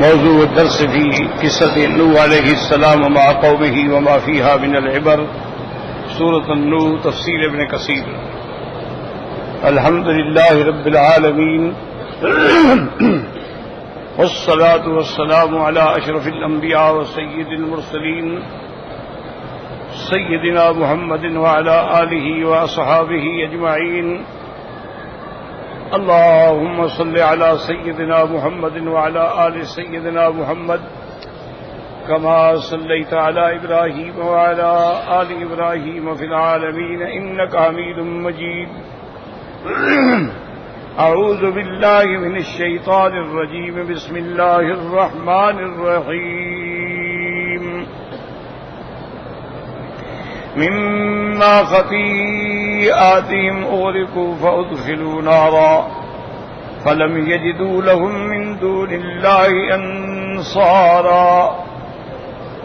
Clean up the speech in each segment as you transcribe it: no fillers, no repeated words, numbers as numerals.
موضوع الدرس في قصة نوح عليه السلام مع قومه وما فيها من العبر، سورة النوح، تفسير ابن كثير. الحمد لله رب العالمين والصلاة والسلام على أشرف الأنبياء وسيد المرسلين سيدنا محمد وعلى آله وأصحابه أجمعين. اللهم صل على سيدنا محمد وعلى آل سيدنا محمد كما صليت على إبراهيم وعلى آل إبراهيم في العالمين إنك حميد مجيد. أعوذ بالله من الشيطان الرجيم. بسم الله الرحمن الرحيم. مما خطيئاتهم أغرقوا فأدخلوا نارا فلم يجدوا لهم من دون الله أنصارا.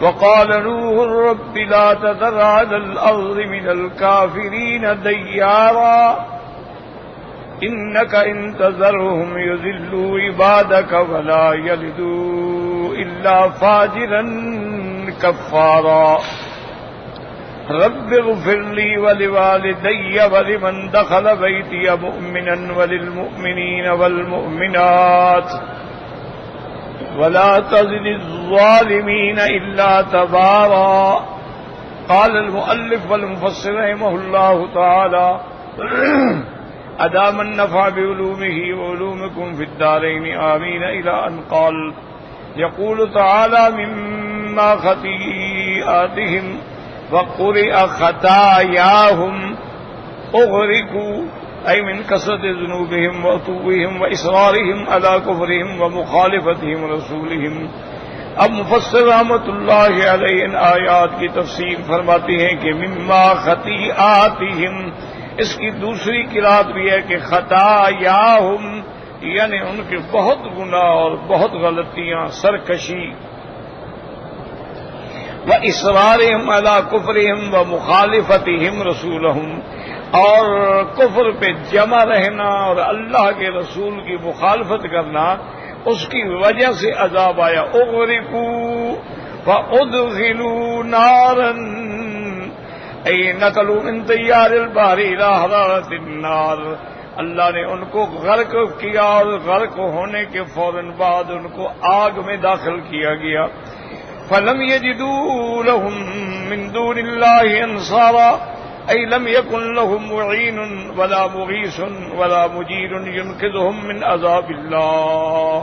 وقال نوح رب لا تذر على الأرض من الكافرين ديارا إنك إن تذرهم يذلوا عبادك ولا يلدوا إلا فاجرا كفارا. رب اغفر لي ولوالدي ولمن دخل بيتي مؤمنا وللمؤمنين والمؤمنات ولا تزد الظالمين إلا تبارا. قال المؤلف والمفسر رحمه الله تعالى أدام النفع بعلومه وعلومكم في الدارين آمين، إلى أن قال يقول تعالى مما خطيئاتهم وقرئ خطاياهم أغرقوا، أي من كثرة ذنوبهم وعتوهم وإصرارهم على كفرهم ومخالفتهم رسولهم. اب مفسر رحمۃ اللہ علیہ ان آیات کی تفسیر فرماتے ہیں کہ مما خطیئاتہم، اس کی دوسری قرات بھی ہے کہ خطایاہم، یعنی ان کے بہت گناہ اور بہت غلطیاں، سرکشی، وَإِصْرَارِهِمْ عَلَىٰ كُفْرِهِمْ وَمُخَالِفَتِهِمْ رَسُولَهُمْ، اور کفر پہ جمع رہنا اور اللہ کے رسول کی مخالفت کرنا، اس کی وجہ سے عذاب آیا. اغرقوا فادخلوا نارا، اے نقلوا من تیار البحر الى حرارة النار، اللہ نے ان کو غرق کیا اور غرق ہونے کے فوراً بعد ان کو آگ میں داخل کیا گیا. فلم يجدوا لهم من دون الله انصارا، أي لم يكن لهم معين ولا مغيث ولا مجير ينقذهم من عذاب الله.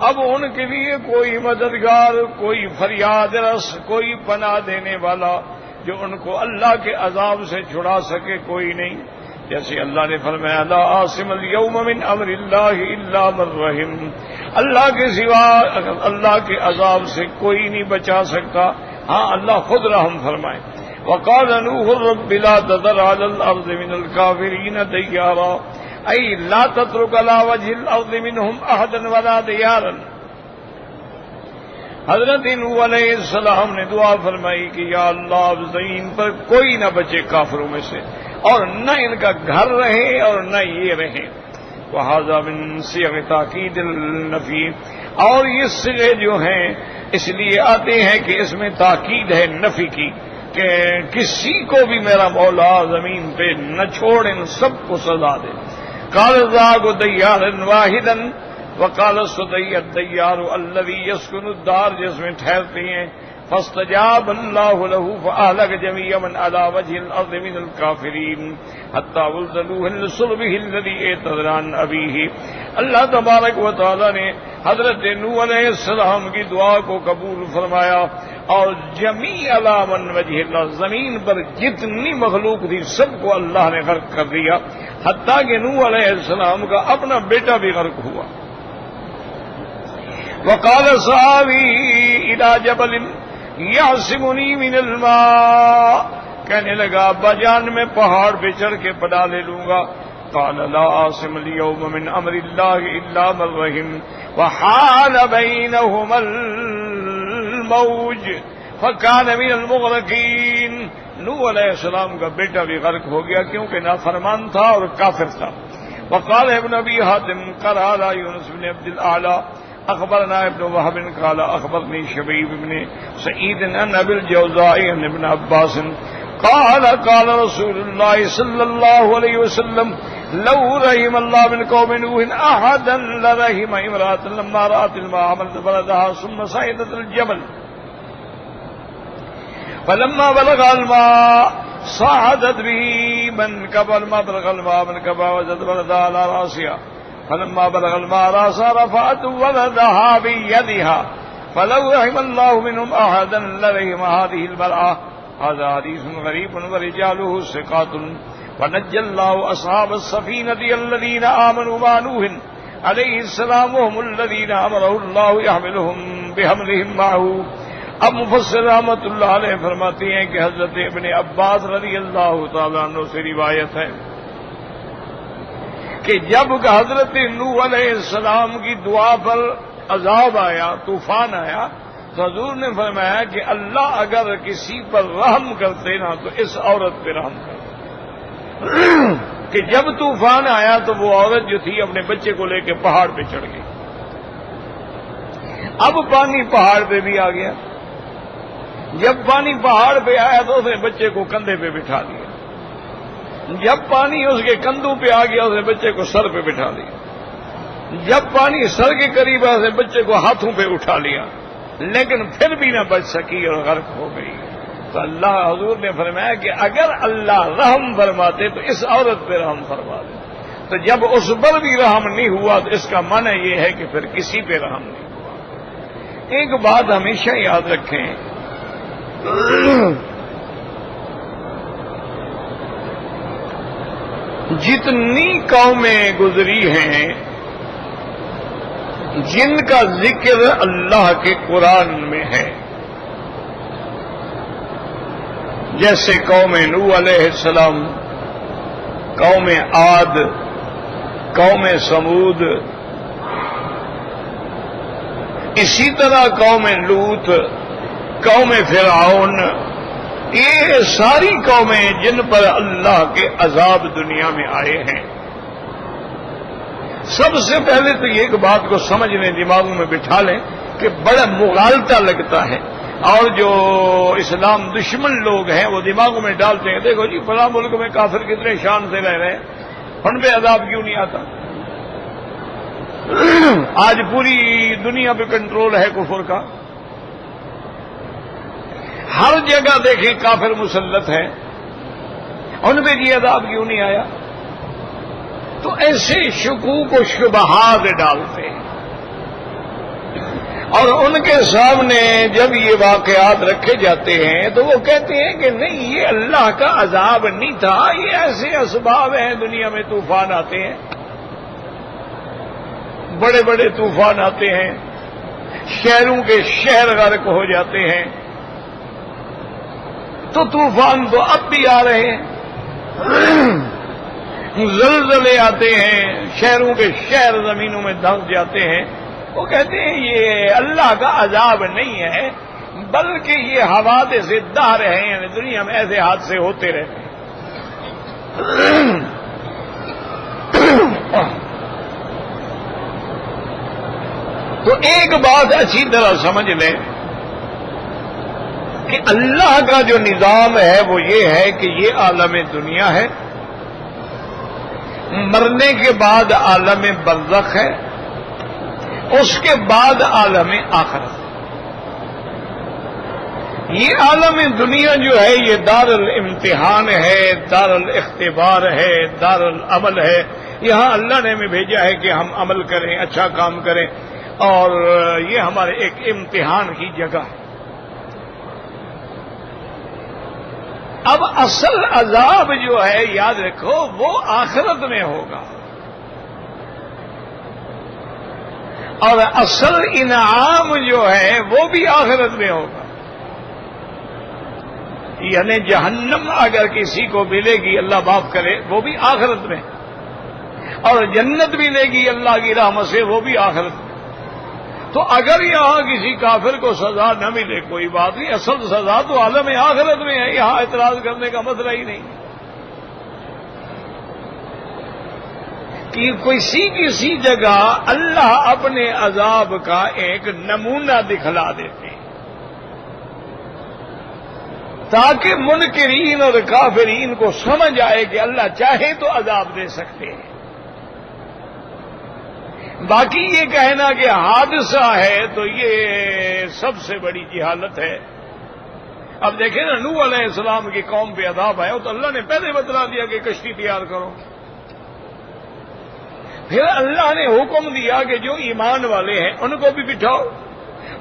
اب ان کے لیے کوئی مددگار، کوئی فریاد رس، کوئی پناہ دینے والا جو ان کو اللہ کے عذاب سے چھڑا سکے کوئی نہیں. جیسے اللہ نے فرمایا لا عاصم اليوم من امر اللہ الا من رحم، اللہ کے سوا اللہ کے عذاب سے کوئی نہیں بچا سکتا، ہاں اللہ خود رحم فرمائے. وقال نوح رب لا تذر على الارض من الكافرين ديارا، اي لا تترك على وجه الارض منهم احدا ولا ديارا. حضرت نوح علیہ السلام نے دعا فرمائی کہ یا اللہ اب زمین پر کوئی نہ بچے کافروں میں سے، اور نہ ان کا گھر رہے اور نہ یہ رہیں. وہذا من صيغ تاکید النفی، اور یہ صيغے جو ہیں اس لیے آتے ہیں کہ اس میں تاکید ہے نفی کی، کہ کسی کو بھی میرا مولا زمین پہ نہ چھوڑ، ان سب کو سزا دے. قال ذاق دیارا واحدا، وقال سدی الدیار الذی یسکن الدار، جس میں ٹھہرتے ہیں. فاستجاب اللہ له فأهلك جميع من على وجه الأرض من الكافرين حتى ولد نوح لصلبه الذي اعتذر عن أبيه. اللہ تبارک و تعالی نے حضرت نوح علیہ السلام کی دعا کو قبول فرمایا، اور جمیع علی من وجہ اللہ، زمین پر جتنی مخلوق تھی سب کو اللہ نے غرق کر دیا، حتیٰ کہ نوح علیہ السلام کا اپنا بیٹا بھی غرق ہوا. وقال صحابی الى جبل یعصمنی من الماء، کہنے لگا ابا جان میں پہاڑ پہ چڑھ کے پناہ لے لوں گا. قال لا عاصم اليوم من امر اللہ الا من رحم وحال بینہما الموج فکان من المغرقین. نوح علیہ السلام کا بیٹا بھی غرق ہو گیا کیونکہ نافرمان تھا اور کافر تھا. وقال ابن ابی حاتم قرأ على يونس بن عبد الاعلى اخبرنا ابن وهب قال اخبرني شبيب بن سعيد عن ابي الجوزاء عن ابن عباس قال قال رسول الله صلى الله عليه وسلم لو رحم الله من قوم نوح احدا لرحم امرأة لما رأت الماء حملت ولدها ثم صعدت الجبل فلما بلغ الماء صعدت به منكبا ما بلغ الماء منكبا وزد ولدها على راسها فلما بلغ الماء راسها رفعت ولدها بيدها فلو رحم الله منهم احدا لرحم هذه المرأة. هذا حديث غريب ورجاله ثقات. ونجى الله اصحاب السفينة الذين آمنوا مع نوح عليه السلام وهم الذين امره الله يحملهم بحملهم معه. اب مفسر رحمۃ اللہ علیہ فرماتے ہیں کہ حضرت ابن عباس رضی اللہ تعالیٰ عنہ سے روایت ہے کہ جب حضرت نوح علیہ السلام کی دعا پر عذاب آیا، طوفان آیا، تو حضور نے فرمایا کہ اللہ اگر کسی پر رحم کرتے نا تو اس عورت پہ رحم کرتے کہ جب طوفان آیا تو وہ عورت جو تھی اپنے بچے کو لے کے پہاڑ پہ چڑھ گئی. اب پانی پہاڑ پہ بھی آ گیا. جب پانی پہاڑ پہ آیا تو اس نے بچے کو کندھے پہ بٹھا دیا. جب پانی اس کے کندھوں پہ آ گیا اس نے بچے کو سر پہ بٹھا دیا. جب پانی سر کے قریب آیا اس نے بچے کو ہاتھوں پہ اٹھا لیا، لیکن پھر بھی نہ بچ سکی اور غرق ہو گئی. تو اللہ حضور نے فرمایا کہ اگر اللہ رحم فرماتے تو اس عورت پہ رحم فرما دے. تو جب اس پر بھی رحم نہیں ہوا تو اس کا معنی یہ ہے کہ پھر کسی پہ رحم نہیں ہوا. ایک بات ہمیشہ یاد رکھیں، جتنی قومیں گزری ہیں جن کا ذکر اللہ کے قرآن میں ہے، جیسے قوم نوح علیہ السلام، قوم عاد، قوم سمود، اسی طرح قوم لوط، قوم فرعون، یہ ساری قومیں جن پر اللہ کے عذاب دنیا میں آئے ہیں. سب سے پہلے تو یہ ایک بات کو سمجھ لیں، دماغوں میں بٹھا لیں کہ بڑا مغالطہ لگتا ہے، اور جو اسلام دشمن لوگ ہیں وہ دماغوں میں ڈالتے ہیں دیکھو جی فلاں ملک میں کافر کتنے شان سے رہ رہے ہیں، ان پہ عذاب کیوں نہیں آتا؟ آج پوری دنیا پہ کنٹرول ہے کفر کا، ہر جگہ دیکھیں کافر مسلط ہے، ان پہ یہ عذاب کیوں نہیں آیا؟ تو ایسے شکوک و شبہات ڈالتے ہیں، اور ان کے سامنے جب یہ واقعات رکھے جاتے ہیں تو وہ کہتے ہیں کہ نہیں یہ اللہ کا عذاب نہیں تھا، یہ ایسے اسباب ہیں. دنیا میں طوفان آتے ہیں، بڑے بڑے طوفان آتے ہیں، شہروں کے شہر غرق ہو جاتے ہیں. تو طوفان تو اب بھی آ رہے ہیں، زلزلے آتے ہیں، شہروں کے شہر زمینوں میں دھنس جاتے ہیں. وہ کہتے ہیں یہ اللہ کا عذاب نہیں ہے بلکہ یہ حوادث دہر ہیں، یعنی دنیا میں ایسے حادثے ہوتے رہتے ہیں. تو ایک بات اچھی طرح سمجھ لیں کہ اللہ کا جو نظام ہے وہ یہ ہے کہ یہ عالم دنیا ہے، مرنے کے بعد عالم برزخ ہے، اس کے بعد عالم آخرت. یہ عالم دنیا جو ہے یہ دار الامتحان ہے، دار الاختبار ہے، دار العمل ہے. یہاں اللہ نے ہمیں بھیجا ہے کہ ہم عمل کریں، اچھا کام کریں، اور یہ ہمارے ایک امتحان کی جگہ ہے. اب اصل عذاب جو ہے یاد رکھو وہ آخرت میں ہوگا، اور اصل انعام جو ہے وہ بھی آخرت میں ہوگا. یعنی جہنم اگر کسی کو ملے گی اللہ معاف کرے وہ بھی آخرت میں، اور جنت بھی لے گی اللہ کی رحمت سے وہ بھی آخرت میں. تو اگر یہاں کسی کافر کو سزا نہ ملے کوئی بات نہیں، اصل سزا تو عالم آخرت میں ہے، یہاں اعتراض کرنے کا مسئلہ ہی نہیں. کہ کسی جگہ اللہ اپنے عذاب کا ایک نمونہ دکھلا دیتے ہیں تاکہ منکرین اور کافرین کو سمجھ آئے کہ اللہ چاہے تو عذاب دے سکتے ہیں۔ باقی یہ کہنا کہ حادثہ ہے تو یہ سب سے بڑی جہالت ہے۔ اب دیکھیں نا، نوح علیہ السلام کی قوم پہ عذاب آیا تو اللہ نے پہلے بتلا دیا کہ کشتی تیار کرو، پھر اللہ نے حکم دیا کہ جو ایمان والے ہیں ان کو بھی بٹھاؤ،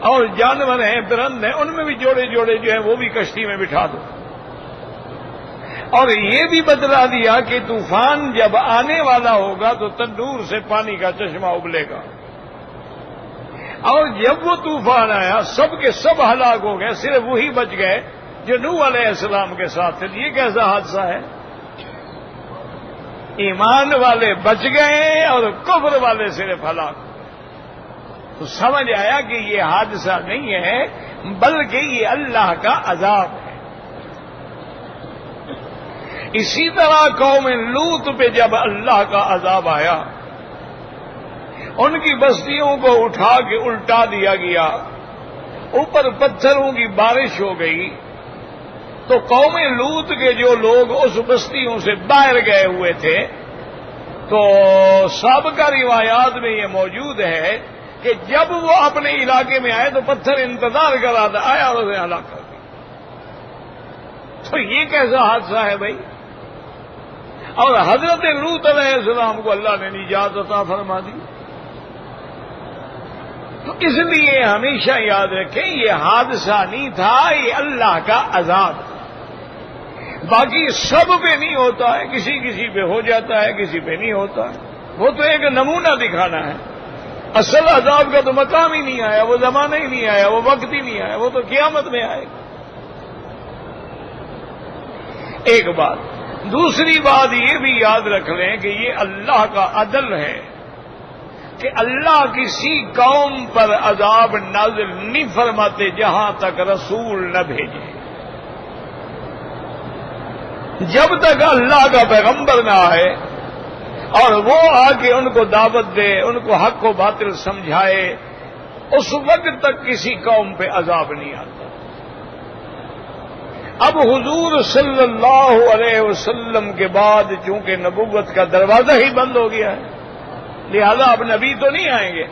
اور جانور ہیں، پرند ہیں، ان میں بھی جوڑے جوڑے جو ہیں وہ بھی کشتی میں بٹھا دو، اور یہ بھی بتلا دیا کہ طوفان جب آنے والا ہوگا تو تندور سے پانی کا چشمہ ابلے گا، اور جب وہ طوفان آیا سب کے سب ہلاک ہو گئے، صرف وہی بچ گئے جو نوح علیہ السلام کے ساتھ تھے۔ یہ کیسا حادثہ ہے؟ ایمان والے بچ گئے اور کفر والے صرف ہلاک۔ تو سمجھ آیا کہ یہ حادثہ نہیں ہے بلکہ یہ اللہ کا عذاب ہے۔ اسی طرح قوم لوط پہ جب اللہ کا عذاب آیا، ان کی بستیوں کو اٹھا کے الٹا دیا گیا، اوپر پتھروں کی بارش ہو گئی، تو قوم لوط کے جو لوگ اس بستیوں سے باہر گئے ہوئے تھے، تو سابقہ روایات میں یہ موجود ہے کہ جب وہ اپنے علاقے میں آئے تو پتھر انتظار کر رہا تھا، آیا اور اسے ہلاک کر دیا۔ تو یہ کیسا حادثہ ہے بھائی؟ اور حضرت لوط علیہ السلام کو اللہ نے نجات عطا فرما دی۔ تو اس لیے ہمیشہ یاد رکھیں یہ حادثہ نہیں تھا، یہ اللہ کا عذاب۔ باقی سب پہ نہیں ہوتا ہے، کسی کسی پہ ہو جاتا ہے، کسی پہ نہیں ہوتا ہے، وہ تو ایک نمونہ دکھانا ہے۔ اصل عذاب کا تو مقام ہی نہیں آیا، وہ زمانہ ہی نہیں آیا، وہ وقت ہی نہیں آیا، وہ تو قیامت میں آئے گا۔ ایک بات، دوسری بات یہ بھی یاد رکھ لیں کہ یہ اللہ کا عدل ہے کہ اللہ کسی قوم پر عذاب نازل نہیں فرماتے جہاں تک رسول نہ بھیجے۔ جب تک اللہ کا پیغمبر نہ آئے اور وہ آ کے ان کو دعوت دے، ان کو حق و باطل سمجھائے، اس وقت تک کسی قوم پہ عذاب نہیں آتا۔ اب حضور صلی اللہ علیہ وسلم کے بعد چونکہ نبوت کا دروازہ ہی بند ہو گیا ہے، لہذا اب نبی تو نہیں آئیں گے۔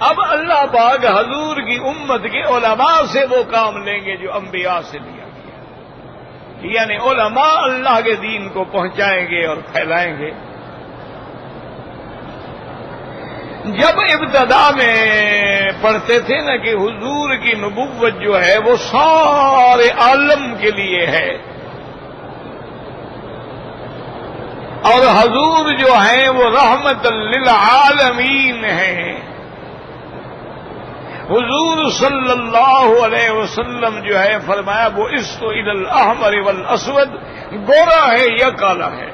اب اللہ پاک حضور کی امت کے علماء سے وہ کام لیں گے جو انبیاء سے لیا گیا، یعنی علماء اللہ کے دین کو پہنچائیں گے اور پھیلائیں گے۔ جب ابتدا میں پڑھتے تھے نا کہ حضور کی نبوت جو ہے وہ سارے عالم کے لیے ہے، اور حضور جو ہیں وہ رحمت للعالمین ہیں، حضور صلی اللہ علیہ وسلم جو ہے فرمایا وہ بعثت الی الاحمر والاسود، گورا ہے یا کالا ہے،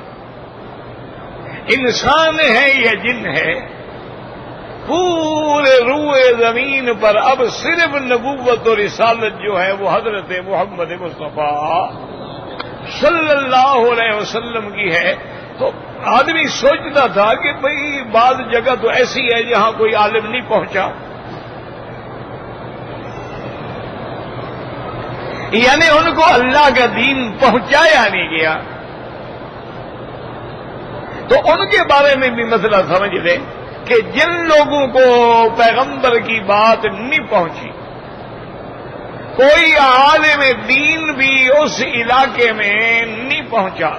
انسان ہے یا جن ہے، پورے روئے زمین پر اب صرف نبوت اور رسالت جو ہے وہ حضرت محمد مصطفیٰ صلی اللہ علیہ وسلم کی ہے۔ تو آدمی سوچتا تھا کہ بھئی بعض جگہ تو ایسی ہے جہاں کوئی عالم نہیں پہنچا، یعنی ان کو اللہ کا دین پہنچایا نہیں گیا۔ تو ان کے بارے میں بھی مسئلہ سمجھ لیں کہ جن لوگوں کو پیغمبر کی بات نہیں پہنچی، کوئی عالم دین بھی اس علاقے میں نہیں پہنچا،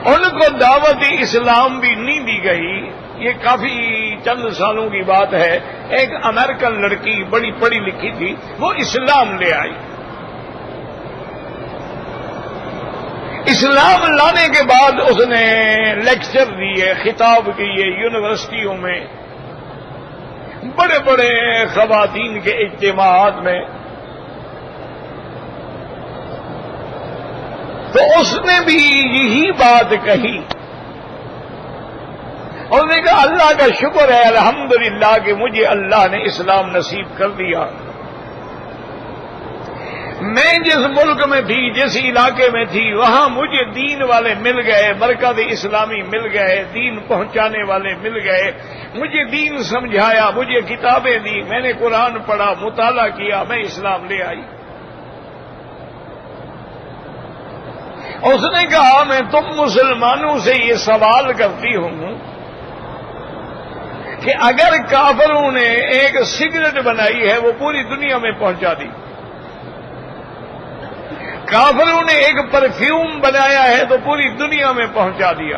ان کو دعوت اسلام بھی نہیں دی گئی۔ یہ کافی چند سالوں کی بات ہے، ایک امریکن لڑکی بڑی پڑھی لکھی تھی، وہ اسلام لے آئی۔ اسلام لانے کے بعد اس نے لیکچر دیے، خطاب کیے یونیورسٹیوں میں، بڑے بڑے خواتین کے اجتماعات میں۔ تو اس نے بھی یہی بات کہی، اور نے کہا اللہ کا شکر ہے الحمدللہ کہ مجھے اللہ نے اسلام نصیب کر دیا۔ میں جس ملک میں تھی، جس علاقے میں تھی، وہاں مجھے دین والے مل گئے، مرکز اسلامی مل گئے، دین پہنچانے والے مل گئے، مجھے دین سمجھایا، مجھے کتابیں دی، میں نے قرآن پڑھا، مطالعہ کیا، میں اسلام لے آئی۔ اس نے کہا میں تم مسلمانوں سے یہ سوال کرتی ہوں کہ اگر کافروں نے ایک سگریٹ بنائی ہے وہ پوری دنیا میں پہنچا دی، کافروں نے ایک پرفیوم بنایا ہے تو پوری دنیا میں پہنچا دیا،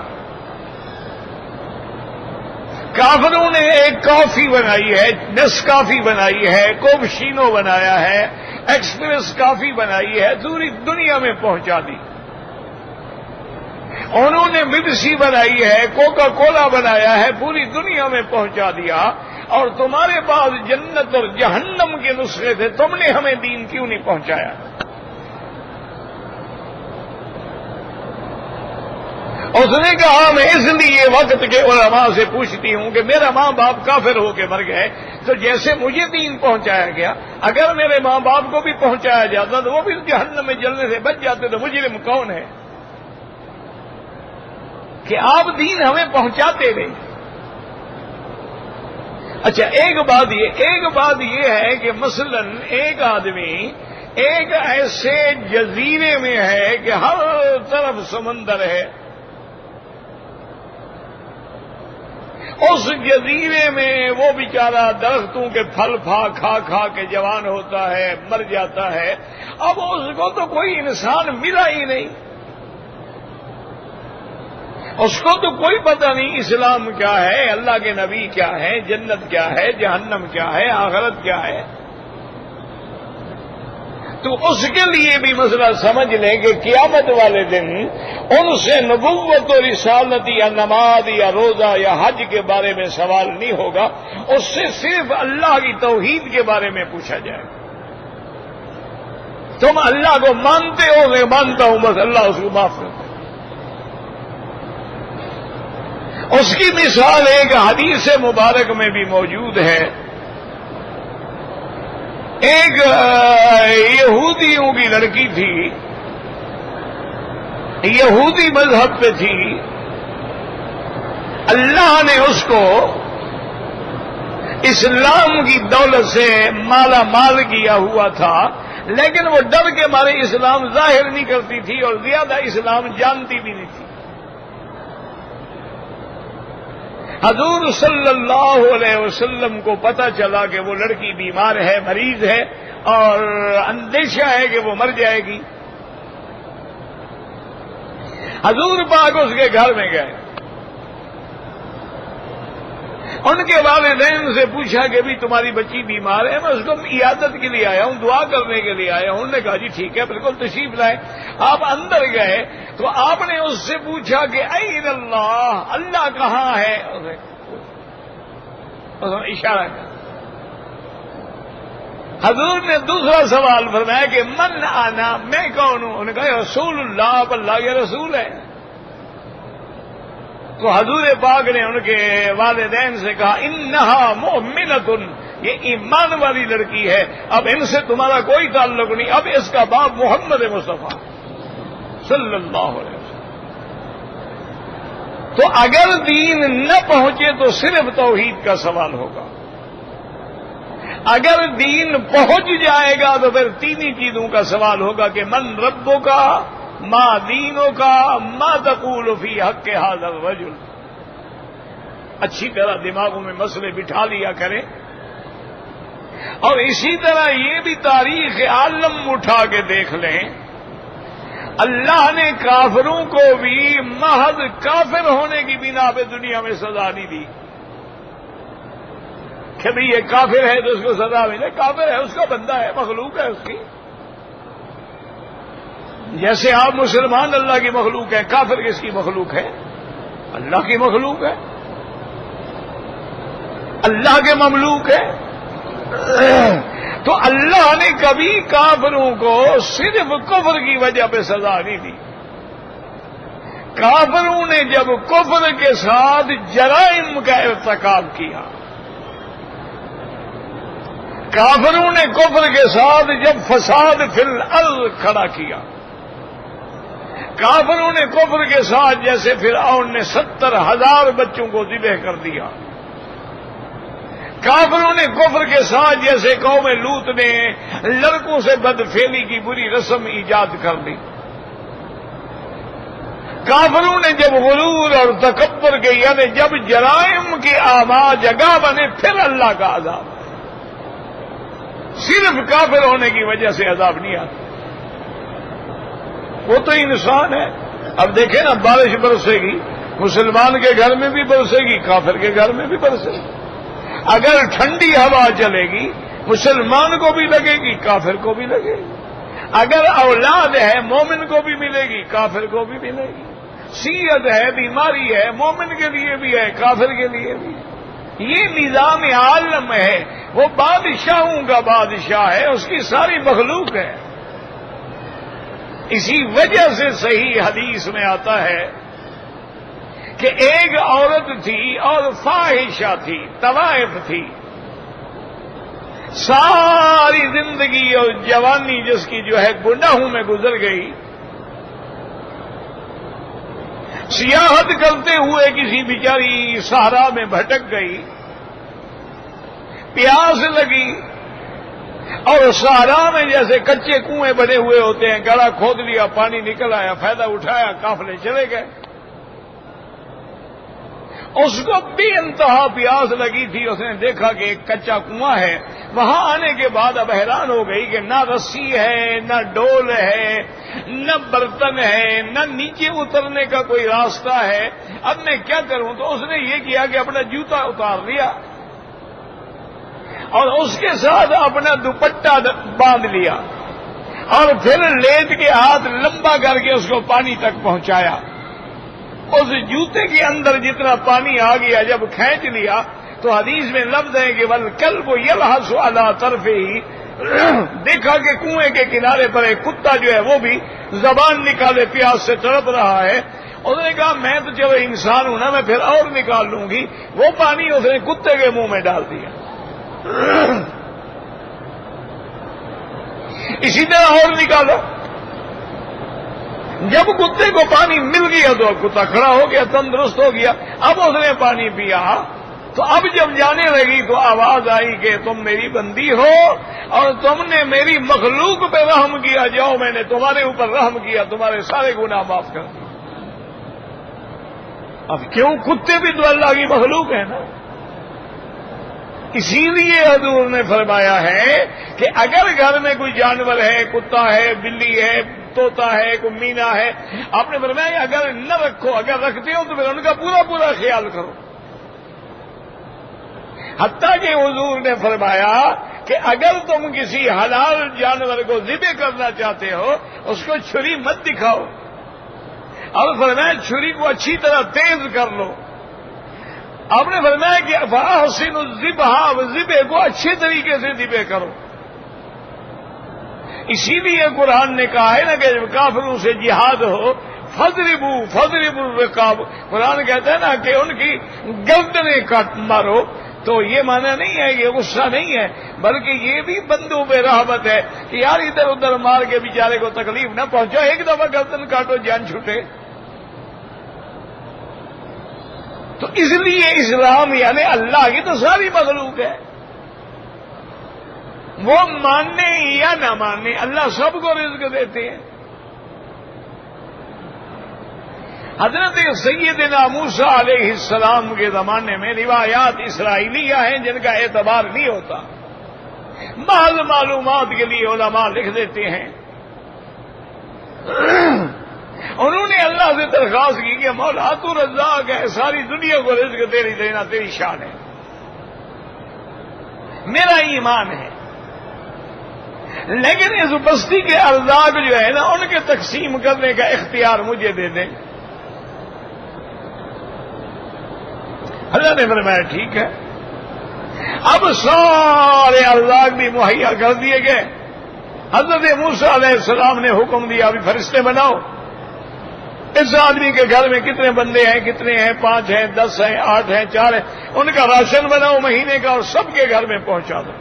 کافروں نے ایک کافی بنائی ہے، نیسکافی بنائی ہے، کوپشینو بنایا ہے، ایکسپریس کافی بنائی ہے، پوری دنیا میں پہنچا دی، انہوں نے پیپسی بنائی ہے، کوکا کولا بنایا ہے، پوری دنیا میں پہنچا دیا، اور تمہارے پاس جنت اور جہنم کے نسخے تھے، تم نے ہمیں دین کیوں نہیں پہنچایا؟ اس نے کہا میں اس لیے وقت کے علماء سے پوچھتی ہوں کہ میرا ماں باپ کافر ہو کے مر گئے تو جیسے مجھے دین پہنچایا گیا، اگر میرے ماں باپ کو بھی پہنچایا جاتا تو وہ بھی جہنم میں جلنے سے بچ جاتے، تو مجرم کون ہے کہ آپ دین ہمیں پہنچاتے رہے؟ اچھا ایک بات یہ ہے کہ مثلا ایک آدمی ایک ایسے جزیرے میں ہے کہ ہر طرف سمندر ہے، اس جزیرے میں وہ بیچارہ درختوں کے پھل کھا کھا کے جوان ہوتا ہے، مر جاتا ہے، اب اس کو تو کوئی انسان ملا ہی نہیں، اس کو تو کوئی پتہ نہیں اسلام کیا ہے، اللہ کے نبی کیا ہے، جنت کیا ہے، جہنم کیا ہے، آخرت کیا ہے۔ تو اس کے لیے بھی مسئلہ سمجھ لیں کہ قیامت والے دن ان سے نبوت و رسالت یا نماز یا روزہ یا حج کے بارے میں سوال نہیں ہوگا، اس سے صرف اللہ کی توحید کے بارے میں پوچھا جائے۔ تم اللہ کو مانتے ہو؟ میں مانتا ہوں، بس اللہ اس کو معاف کرتا ہے۔ اس کی مثال ایک حدیث مبارک میں بھی موجود ہے، ایک یہودیوں کی لڑکی تھی، یہودی مذہب پہ تھی، اللہ نے اس کو اسلام کی دولت سے مالا مال کیا ہوا تھا، لیکن وہ ڈر کے مارے اسلام ظاہر نہیں کرتی تھی اور زیادہ اسلام جانتی بھی نہیں تھی۔ حضور صلی اللہ علیہ وسلم کو پتہ چلا کہ وہ لڑکی بیمار ہے، مریض ہے، اور اندیشہ ہے کہ وہ مر جائے گی۔ حضور پاک اس کے گھر میں گئے، ان کے والدین سے پوچھا کہ بھی تمہاری بچی بیمار ہے، میں اس کو عیادت کے لیے آیا ہوں، دعا کرنے کے لیے آیا ہوں۔ انہوں نے کہا جی ٹھیک ہے، بالکل تشریف لائے۔ آپ اندر گئے تو آپ نے اس سے پوچھا کہ این اللہ، اللہ کہاں ہے؟ اشارہ کیا۔ حضور نے دوسرا سوال فرمایا کہ من آنا، میں کون ہوں؟ انہوں نے کہا رسول اللہ، آپ اللہ کے رسول ہیں۔ تو حضور پاک نے ان کے والدین سے کہا انہا مؤمنۃ، یہ ایمان والی لڑکی ہے، اب ان سے تمہارا کوئی تعلق نہیں، اب اس کا باپ محمد مصطفیٰ صلی اللہ علیہ وسلم۔ تو اگر دین نہ پہنچے تو صرف توحید کا سوال ہوگا، اگر دین پہنچ جائے گا تو پھر تینی چیزوں کا سوال ہوگا کہ من ربوں کا، ما دینوں کا، ما تقول فی حق ھذا الرجل۔ اچھی طرح دماغوں میں مسئلے بٹھا لیا کریں، اور اسی طرح یہ بھی تاریخ عالم اٹھا کے دیکھ لیں، اللہ نے کافروں کو بھی محض کافر ہونے کی بنا پہ دنیا میں سزا نہیں دی کہ بھئی یہ کافر ہے تو اس کو سزا ملے۔ کافر ہے، اس کا بندہ ہے، مخلوق ہے اس کی، جیسے آپ مسلمان اللہ کی مخلوق ہے، کافر کس کی مخلوق ہے؟ اللہ کی مخلوق ہے، اللہ کے مملوک ہے۔ تو اللہ نے کبھی کافروں کو صرف کفر کی وجہ پہ سزا نہیں دی، کافروں نے جب کفر کے ساتھ جرائم کا ارتکاب کیا، کافروں نے کفر کے ساتھ جب فساد فی الارض کھڑا کیا، کافروں نے کفر کے ساتھ جیسے فرعون نے 70,000 بچوں کو ذبح کر دیا، کافروں نے کفر کے ساتھ جیسے قوم لوط نے لڑکوں سے بدفعلی کی بری رسم ایجاد کر دی، کافروں نے جب غرور اور تکبر کے یعنی جب جرائم کی آماد جگہ بنے پھر اللہ کا عذاب، صرف کافر ہونے کی وجہ سے عذاب نہیں آتا، وہ تو انسان ہے۔ اب دیکھیں نا، بارش برسے گی مسلمان کے گھر میں بھی برسے گی، کافر کے گھر میں بھی برسے گی، اگر ٹھنڈی ہوا چلے گی مسلمان کو بھی لگے گی، کافر کو بھی لگے گی، اگر اولاد ہے مومن کو بھی ملے گی، کافر کو بھی ملے گی، صحت ہے، بیماری ہے، مومن کے لیے بھی ہے، کافر کے لیے بھی ہے۔ یہ نظام عالم ہے، وہ بادشاہوں کا بادشاہ ہے، اس کی ساری مخلوق ہے۔ اسی وجہ سے صحیح حدیث میں آتا ہے کہ ایک عورت تھی اور فاحشہ تھی، طوائف تھی، ساری زندگی اور جوانی جس کی جو ہے گناہوں میں گزر گئی، سیاحت کرتے ہوئے کسی بیچاری صحرا میں بھٹک گئی، پیاس لگی اور صحرا میں جیسے کچے کنویں بنے ہوئے ہوتے ہیں، گڑھا کھود لیا، پانی نکل آیا، فائدہ اٹھایا، قافلے چلے گئے۔ اس کو بھی انتہا پیاس لگی تھی، اس نے دیکھا کہ ایک کچا کنواں ہے، وہاں آنے کے بعد اب حیران ہو گئی کہ نہ رسی ہے، نہ ڈول ہے، نہ برتن ہے، نہ نیچے اترنے کا کوئی راستہ ہے، اب میں کیا کروں؟ تو اس نے یہ کیا کہ اپنا جوتا اتار لیا اور اس کے ساتھ اپنا دوپٹہ باندھ لیا اور پھر لیٹ کے ہاتھ لمبا کر کے اس کو پانی تک پہنچایا۔ اس جوتے کے اندر جتنا پانی آ گیا جب کھینچ لیا تو حدیث میں لفظ ہے کہ والکلب یلحس علی طرفہ، دیکھا کہ کنویں کے کنارے پر ایک کتا جو ہے وہ بھی زبان نکالے پیاس سے تڑپ رہا ہے۔ اس نے کہا میں تو چلو انسان ہوں نا، میں پھر اور نکال لوں گی، وہ پانی اس نے کتے کے منہ میں ڈال دیا۔ اسی طرح اور نکالو، جب کتے کو پانی مل گیا تو کتا کھڑا ہو گیا، تندرست ہو گیا، اب اس نے پانی پیا تو اب جب جانے لگی تو آواز آئی کہ تم میری بندی ہو اور تم نے میری مخلوق پہ رحم کیا، جاؤ میں نے تمہارے اوپر رحم کیا، تمہارے سارے گناہ معاف کر دیے۔ اب کیوں؟ کتے بھی تو اللہ کی مخلوق ہے نا۔ اسی لیے حضور نے فرمایا ہے کہ اگر گھر میں کوئی جانور ہے، کتا ہے، بلی ہے، طوطا ہے، کوئی مینا ہے، آپ نے فرمایا اگر نہ رکھو، اگر رکھتے ہو تو پھر ان کا پورا خیال کرو۔ حتیٰ کہ حضور نے فرمایا کہ اگر تم کسی حلال جانور کو ذبح کرنا چاہتے ہو اس کو چھری مت دکھاؤ، اور فرمایا چھری کو اچھی طرح تیز کر لو۔ آپ نے فرمایا کہ فاحسنوا الذبح، ذبح کو اچھے طریقے سے ذبح کرو۔ اسی لیے قرآن نے کہا ہے نا کہ جب کافروں سے جہاد ہو فضربوا الرقاب، قرآن کہتا ہے نا کہ ان کی گردنیں کاٹ مارو، تو یہ معنی نہیں ہے، یہ غصہ نہیں ہے، بلکہ یہ بھی بندوں پہ رحمت ہے کہ یار ادھر ادھر مار کے بیچارے کو تکلیف نہ پہنچا، ایک دفعہ گردن کاٹو جان چھوٹے۔ تو اس لیے اسلام یعنی اللہ کی تو ساری مخلوق ہے، وہ ماننے یا نہ ماننے اللہ سب کو رزق دیتے ہیں۔ حضرت سیدنا موسیٰ علیہ السلام کے زمانے میں روایات اسرائیلیہ ہیں جن کا اعتبار نہیں ہوتا، محض معلومات کے لیے علماء لکھ دیتے ہیں۔ انہوں نے اللہ سے درخواست کی کہ مولا تو رزاق ہے، ساری دنیا کو رزق تیری دینا تیری شان ہے، میرا ایمان ہے، لیکن اس بستی کے ارزاق جو ہے نا ان کے تقسیم کرنے کا اختیار مجھے دے دیں۔ اللہ نے فرمایا ٹھیک ہے۔ اب سارے ارزاق بھی مہیا کر دیے گئے۔ حضرت موسیٰ علیہ السلام نے حکم دیا ابھی فرشتے بناؤ، اس آدمی کے گھر میں کتنے بندے ہیں، کتنے ہیں، 5 ہیں، 10 ہیں، 8 ہیں، 4 ہیں، ان کا راشن بناؤ مہینے کا اور سب کے گھر میں پہنچا دو۔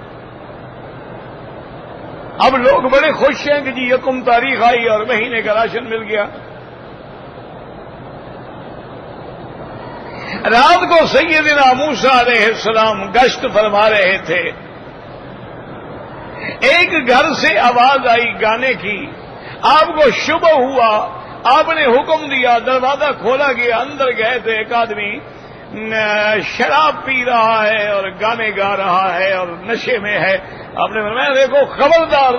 اب لوگ بڑے خوش ہیں کہ جی یکم تاریخ آئی اور مہینے کا راشن مل گیا. رات کو سیدنا موسیٰ علیہ السلام گشت فرما رہے تھے. ایک گھر سے آواز آئی گانے کی. آپ کو شبہ ہوا, آپ نے حکم دیا, دروازہ کھولا گیا, اندر گئے تو ایک آدمی شراب پی رہا ہے اور گانے گا رہا ہے اور نشے میں ہے. آپ نے فرمایا دیکھو خبردار,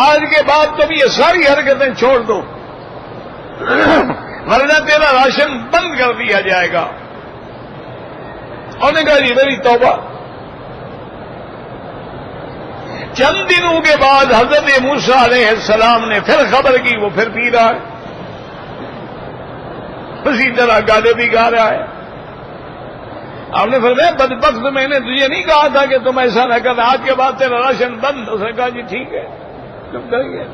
آج کے بعد تم یہ ساری حرکتیں چھوڑ دو ورنہ تیرا راشن بند کر دیا جائے گا. اور نے کہا جی میری توبہ. چند دنوں کے بعد حضرت موسیٰ علیہ السلام نے پھر خبر کی, وہ پھر پی رہا ہے, اسی طرح گانے بھی گا رہا ہے. آپ نے فرمایا بدبخت, میں نے تجھے نہیں کہا تھا کہ تم ایسا نہ کر, آج کے بعد تیرا راشن بند. اس نے کہا جی ٹھیک ہے تم کریے.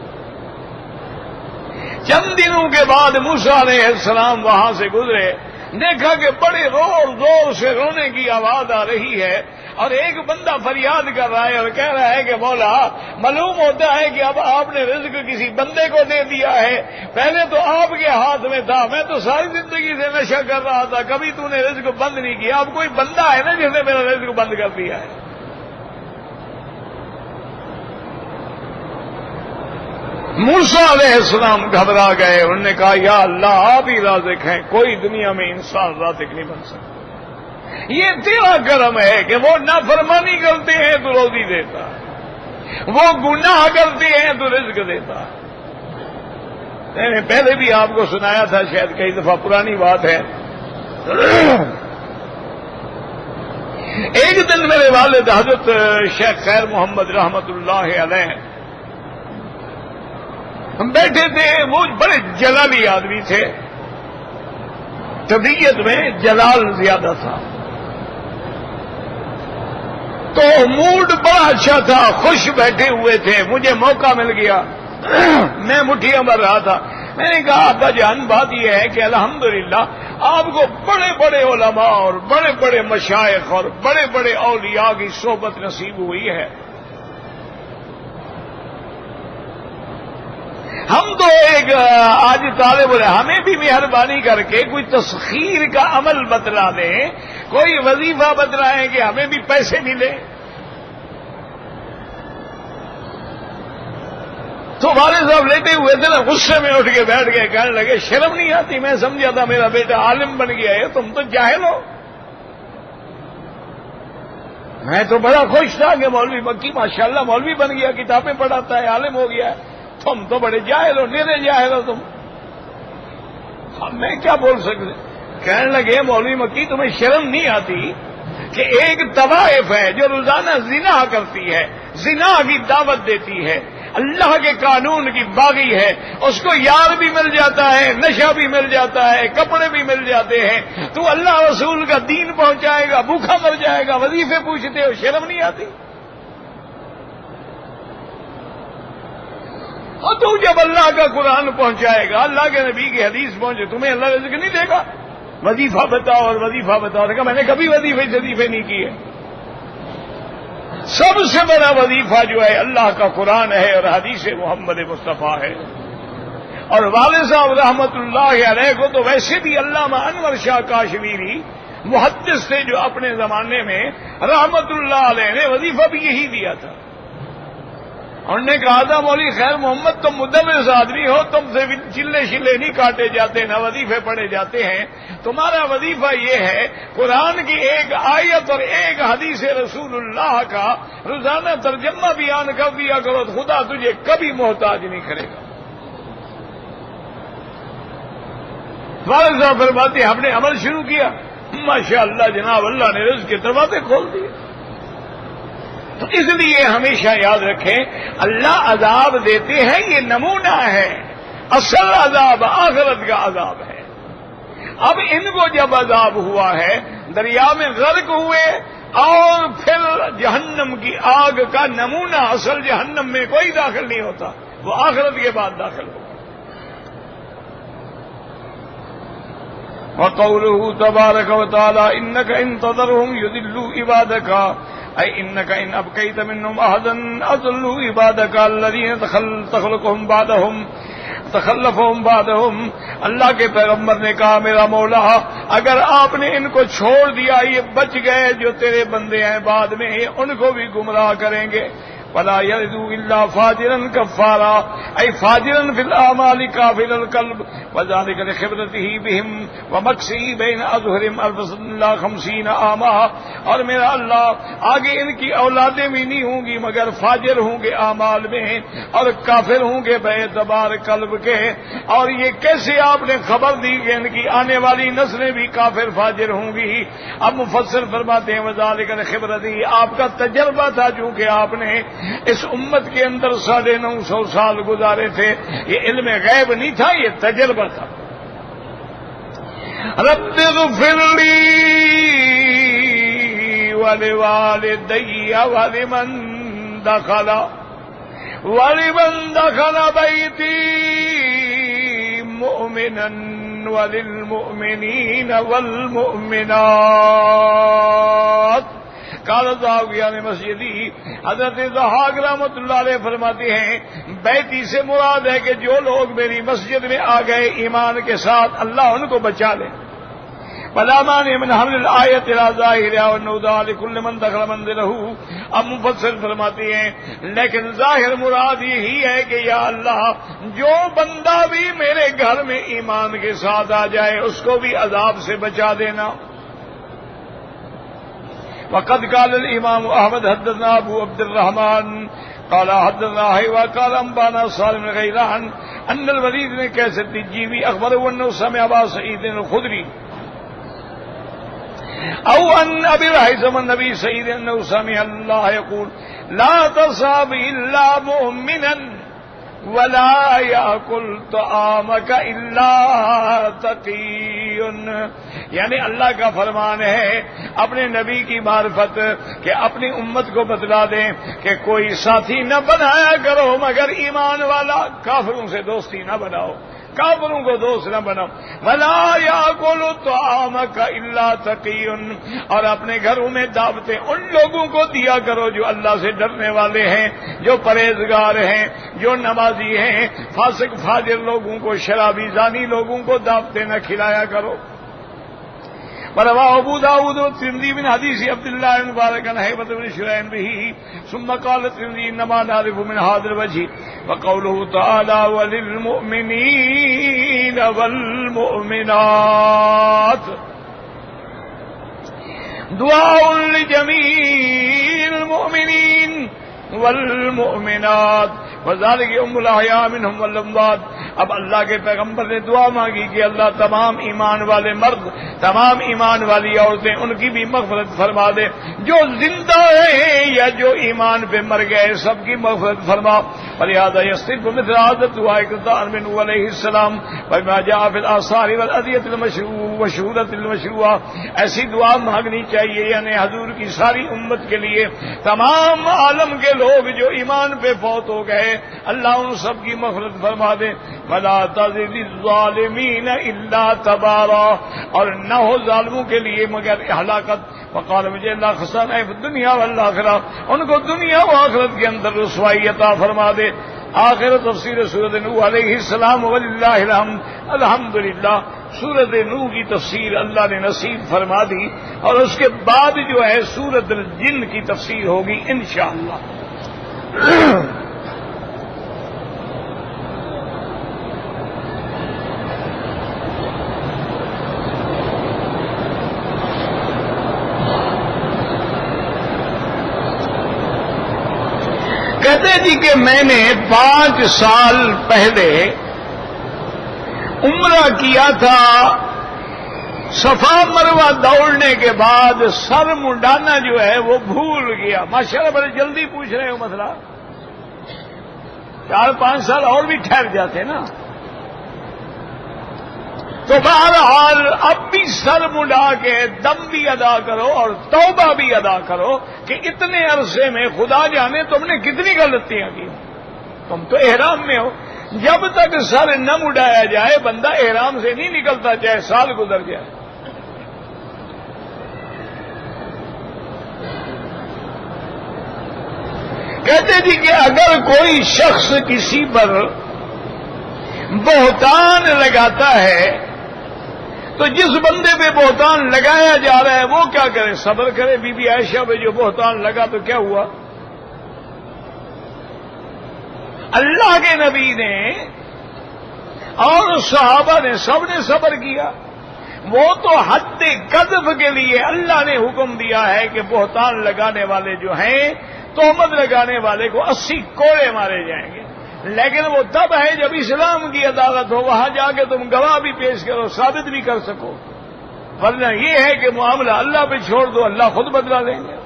چند دنوں کے بعد موسیٰ علیہ السلام وہاں سے گزرے, دیکھا کہ بڑے زور سے رونے کی آواز آ رہی ہے اور ایک بندہ فریاد کر رہا ہے اور کہہ رہا ہے کہ مولا معلوم ہوتا ہے کہ اب آپ نے رزق کسی بندے کو دے دیا ہے, پہلے تو آپ کے ہاتھ میں تھا, میں تو ساری زندگی سے نشہ کر رہا تھا, کبھی تو نے رزق بند نہیں کیا, اب کوئی بندہ ہے نا جس نے میرا رزق بند کر دیا ہے. موسیٰ علیہ السلام گھبرا گئے. انہوں نے کہا یا اللہ آپ ہی رازق ہیں, کوئی دنیا میں انسان رازق نہیں بن سکتا. یہ تیرا کرم ہے کہ وہ نافرمانی کرتے ہیں تو روزی دیتا, وہ گناہ کرتے ہیں تو رزق دیتا. میں نے پہلے بھی آپ کو سنایا تھا, شاید کئی دفعہ پرانی بات ہے. ایک دن میرے والد حضرت شیخ خیر محمد رحمت اللہ علیہ ہم بیٹھے تھے. وہ بڑے جلالی آدمی تھے, طبیعت میں جلال زیادہ تھا, تو موڈ بڑا اچھا تھا, خوش بیٹھے ہوئے تھے. مجھے موقع مل گیا, میں مٹھیاں بھر رہا تھا. میں نے کہا ابا جان بات یہ ہے کہ الحمدللہ آپ کو بڑے بڑے علماء اور بڑے بڑے مشائخ اور بڑے بڑے اولیاء کی صحبت نصیب ہوئی ہے. ہم تو ایک آج طالب رہے, ہمیں بھی مہربانی کر کے کوئی تسخیر کا عمل بتلا دیں, کوئی وظیفہ بتلائیں کہ ہمیں بھی پیسے ملے. تو والد صاحب لیٹے ہوئے تھے نا, غصے میں اٹھ کے بیٹھ گئے, کہنے لگے شرم نہیں آتی, میں سمجھا تھا میرا بیٹا عالم بن گیا ہے, تم تو جاہل ہو. میں تو بڑا خوش تھا کہ مولوی مکی ماشاءاللہ مولوی بن گیا, کتابیں پڑھاتا ہے, عالم ہو گیا ہے. تم تو بڑے جاہل ہو, نیرے جاہل ہو تم. اب میں کیا بول سکتے. کہنے لگے مولوی مکی تمہیں شرم نہیں آتی کہ ایک طوائف ہے جو روزانہ زنا کرتی ہے, زنا کی دعوت دیتی ہے, اللہ کے قانون کی باغی ہے, اس کو یار بھی مل جاتا ہے, نشہ بھی مل جاتا ہے, کپڑے بھی مل جاتے ہیں, تو اللہ رسول کا دین پہنچائے گا, بھوکا مر جائے گا, وظیفے پوچھتے ہو, شرم نہیں آتی. اور تو جب اللہ کا قرآن پہنچائے گا, اللہ کے نبی کی حدیث پہنچے, تمہیں اللہ رزق نہیں دے گا. وظیفہ بتاؤ اور وظیفہ بتاؤ. کہ میں نے کبھی وظیفے نہیں کیے. سب سے بڑا وظیفہ جو ہے اللہ کا قرآن ہے اور حدیث محمد مصطفیٰ ہے. اور والد صاحب رحمت اللہ علیہ کو تو ویسے بھی علامہ انور شاہ کاشمیری محدث تھے جو اپنے زمانے میں رحمت اللہ علیہ نے وظیفہ بھی یہی دیا تھا. انہوں نے کہا تھا مولوی خیر محمد تم مدرس آدمی ہو, تم سے چلے شلے نہیں کاٹے جاتے, نہ وظیفے پڑھے جاتے ہیں. تمہارا وظیفہ یہ ہے قرآن کی ایک آیت اور ایک حدیث رسول اللہ کا روزانہ ترجمہ بیان کر دیا کرو, تو خدا تجھے کبھی محتاج نہیں کرے گا. والد صاحب فرماتے ہم نے عمل شروع کیا, ماشاءاللہ جناب اللہ نے رزق کے دروازے کھول دیے. تو اس لیے ہمیشہ یاد رکھیں اللہ عذاب دیتے ہیں, یہ نمونہ ہے, اصل عذاب آخرت کا عذاب ہے. اب ان کو جب عذاب ہوا ہے, دریا میں غرق ہوئے اور پھر جہنم کی آگ کا نمونہ, اصل جہنم میں کوئی داخل نہیں ہوتا, وہ آخرت کے بعد داخل ہوگا. وقوله تبارك وتعالى إنك إن تذرهم يضلوا عبادك اے انک ان ابقیت منهم احدا اضلوا عبادک الذین تخلفهم بعدهم. اللہ کے پیغمبر نے کہا میرا مولا اگر آپ نے ان کو چھوڑ دیا یہ بچ گئے جو تیرے بندے ہیں بعد میں ان کو بھی گمراہ کریں گے. ولا يلدوا الا فاجرا كفارا اي فاجرا في الاعمال كافر القلب وذلك لخبرته بهم ومكثه بين اظهرهم 50 عاما. اور میرا اللہ آگے ان کی اولادیں بھی نہیں ہوں گی مگر فاجر ہوں گے اعمال میں اور کافر ہوں گے بے اعتبار قلب کے. اور یہ کیسے آپ نے خبر دی کہ ان کی آنے والی نسلیں بھی کافر فاجر ہوں گی. اب مفسر فرماتے ہیں وذلك لخبرته آپ کا تجربہ تھا چونکہ آپ نے اس امت کے اندر 950 سال گزارے تھے. یہ علم غیب نہیں تھا یہ تجربہ تھا. رب اغفر لی ولوالدی ولمن دخل بیتی مؤمنا وللمؤمنین والمؤمنات. کالذاویان مسجدی حضرت ضحاک رحمۃ اللہ علیہ فرماتے ہیں بیتی سے مراد ہے کہ جو لوگ میری مسجد میں آ گئے ایمان کے ساتھ اللہ ان کو بچا لے. بلا مانع من حمل الآیت الى ظاہرها والنودع لكل من دخل منزله. اب مفسر فرماتے ہیں لیکن ظاہر مراد یہی ہے کہ یا اللہ جو بندہ بھی میرے گھر میں ایمان کے ساتھ آ جائے اس کو بھی عذاب سے بچا دینا. وقد قال الامام احمد حدثنا ابو عبد الرحمن قال حدثنا حيوى قال انبانا سالم بن غيلان ان الوليد بن كيس التجيبي اخبره انه سمع ابا سعيد الخدري او ان ابي الهيثم النبي سعيد انه سمع الله يقول لا تصاب الا مؤمنا ولا يأكل طعامك الا تقي. یعنی اللہ کا فرمان ہے اپنے نبی کی معرفت کہ اپنی امت کو بتلا دیں کہ کوئی ساتھی نہ بنایا کرو مگر ایمان والا. کافروں سے دوستی نہ بناؤ کافروں کو دوست نہ بناؤ. ولا یاکل طعامک الا تقی. اور اپنے گھروں میں دعوتیں ان لوگوں کو دیا کرو جو اللہ سے ڈرنے والے ہیں جو پرہیزگار ہیں جو نمازی ہیں. فاسق فاجر لوگوں کو شرابی زانی لوگوں کو دعوتیں نہ کھلایا کرو. ورواه ابو داود والترمذي من حديث عبد الله بن مبارك عن هيبة بن شريح به ثم قال الترمذي انما نعرف من هذا الوجه وقوله تعالى وللمؤمنين والمؤمنات دعاء لجميع المؤمنين والمؤمنات وذلك ام الاحیاء منهم والاموات. اب اللہ کے پیغمبر نے دعا مانگی کہ اللہ تمام ایمان والے مرد تمام ایمان والی عورتیں ان کی بھی مغفرت فرما دے. جو زندہ ہیں یا جو ایمان پہ مر گئے سب کی مغفرت فرما. فلهذا يصدق مثل هذا الدعاء اقتداء منه عليه السلام وما جاء في الآثار والأدعية المشروعة والشهودة المشروعة. ایسی دعا مانگنی چاہیے یعنی حضور کی ساری امت کے لیے تمام عالم کے لوگ جو ایمان پہ فوت ہو گئے اللہ ان سب کی مغفرت فرما دے. ولا تزد الظالمین الا تبارا. اور نہ ہو ظالموں کے لیے مگر ہلاکت. وقال مجھے اللہ خسانہ فی الدنیا والآخرہ. ان کو دنیا و آخرت کے اندر رسوائی عطا فرما دے. آخر تفسیر سورۃ نوح علیہ السلام وللہ الحمد. الحمدللہ سورۃ نوح کی تفسیر اللہ نے نصیب فرما دی اور اس کے بعد جو ہے سورۃ الجن کی تفسیر ہوگی انشاءاللہ. کہتے جی کہ میں نے 5 سال پہلے عمرہ کیا تھا. صفا مروہ دوڑنے کے بعد سر منڈانا جو ہے وہ بھول گیا. ماشاءاللہ بڑے جلدی پوچھ رہے ہو مسئلہ. 4-5 سال اور بھی ٹھہر جاتے نا. تو بہرحال اب بھی سر منڈا کے دم بھی ادا کرو اور توبہ بھی ادا کرو کہ اتنے عرصے میں خدا جانے تم نے کتنی غلطیاں کی. تم تو احرام میں ہو. جب تک سر نہ مڈایا جائے بندہ احرام سے نہیں نکلتا چاہے سال گزر جائے. کہتے جی کہ اگر کوئی شخص کسی پر بہتان لگاتا ہے تو جس بندے پہ بہتان لگایا جا رہا ہے وہ کیا کرے؟ صبر کرے۔ بی بی عائشہ پہ جو بہتان لگا تو کیا ہوا؟ اللہ کے نبی نے اور صحابہ نے سب نے صبر کیا۔ وہ تو حد قذف کے لیے اللہ نے حکم دیا ہے کہ بہتان لگانے والے جو ہیں، تہمت لگانے والے کو 80 کوڑے مارے جائیں گے، لیکن وہ تب ہے جب اسلام کی عدالت ہو، وہاں جا کے تم گواہ بھی پیش کرو، ثابت بھی کر سکو، ورنہ یہ ہے کہ معاملہ اللہ پہ چھوڑ دو، اللہ خود بدلا دیں گے۔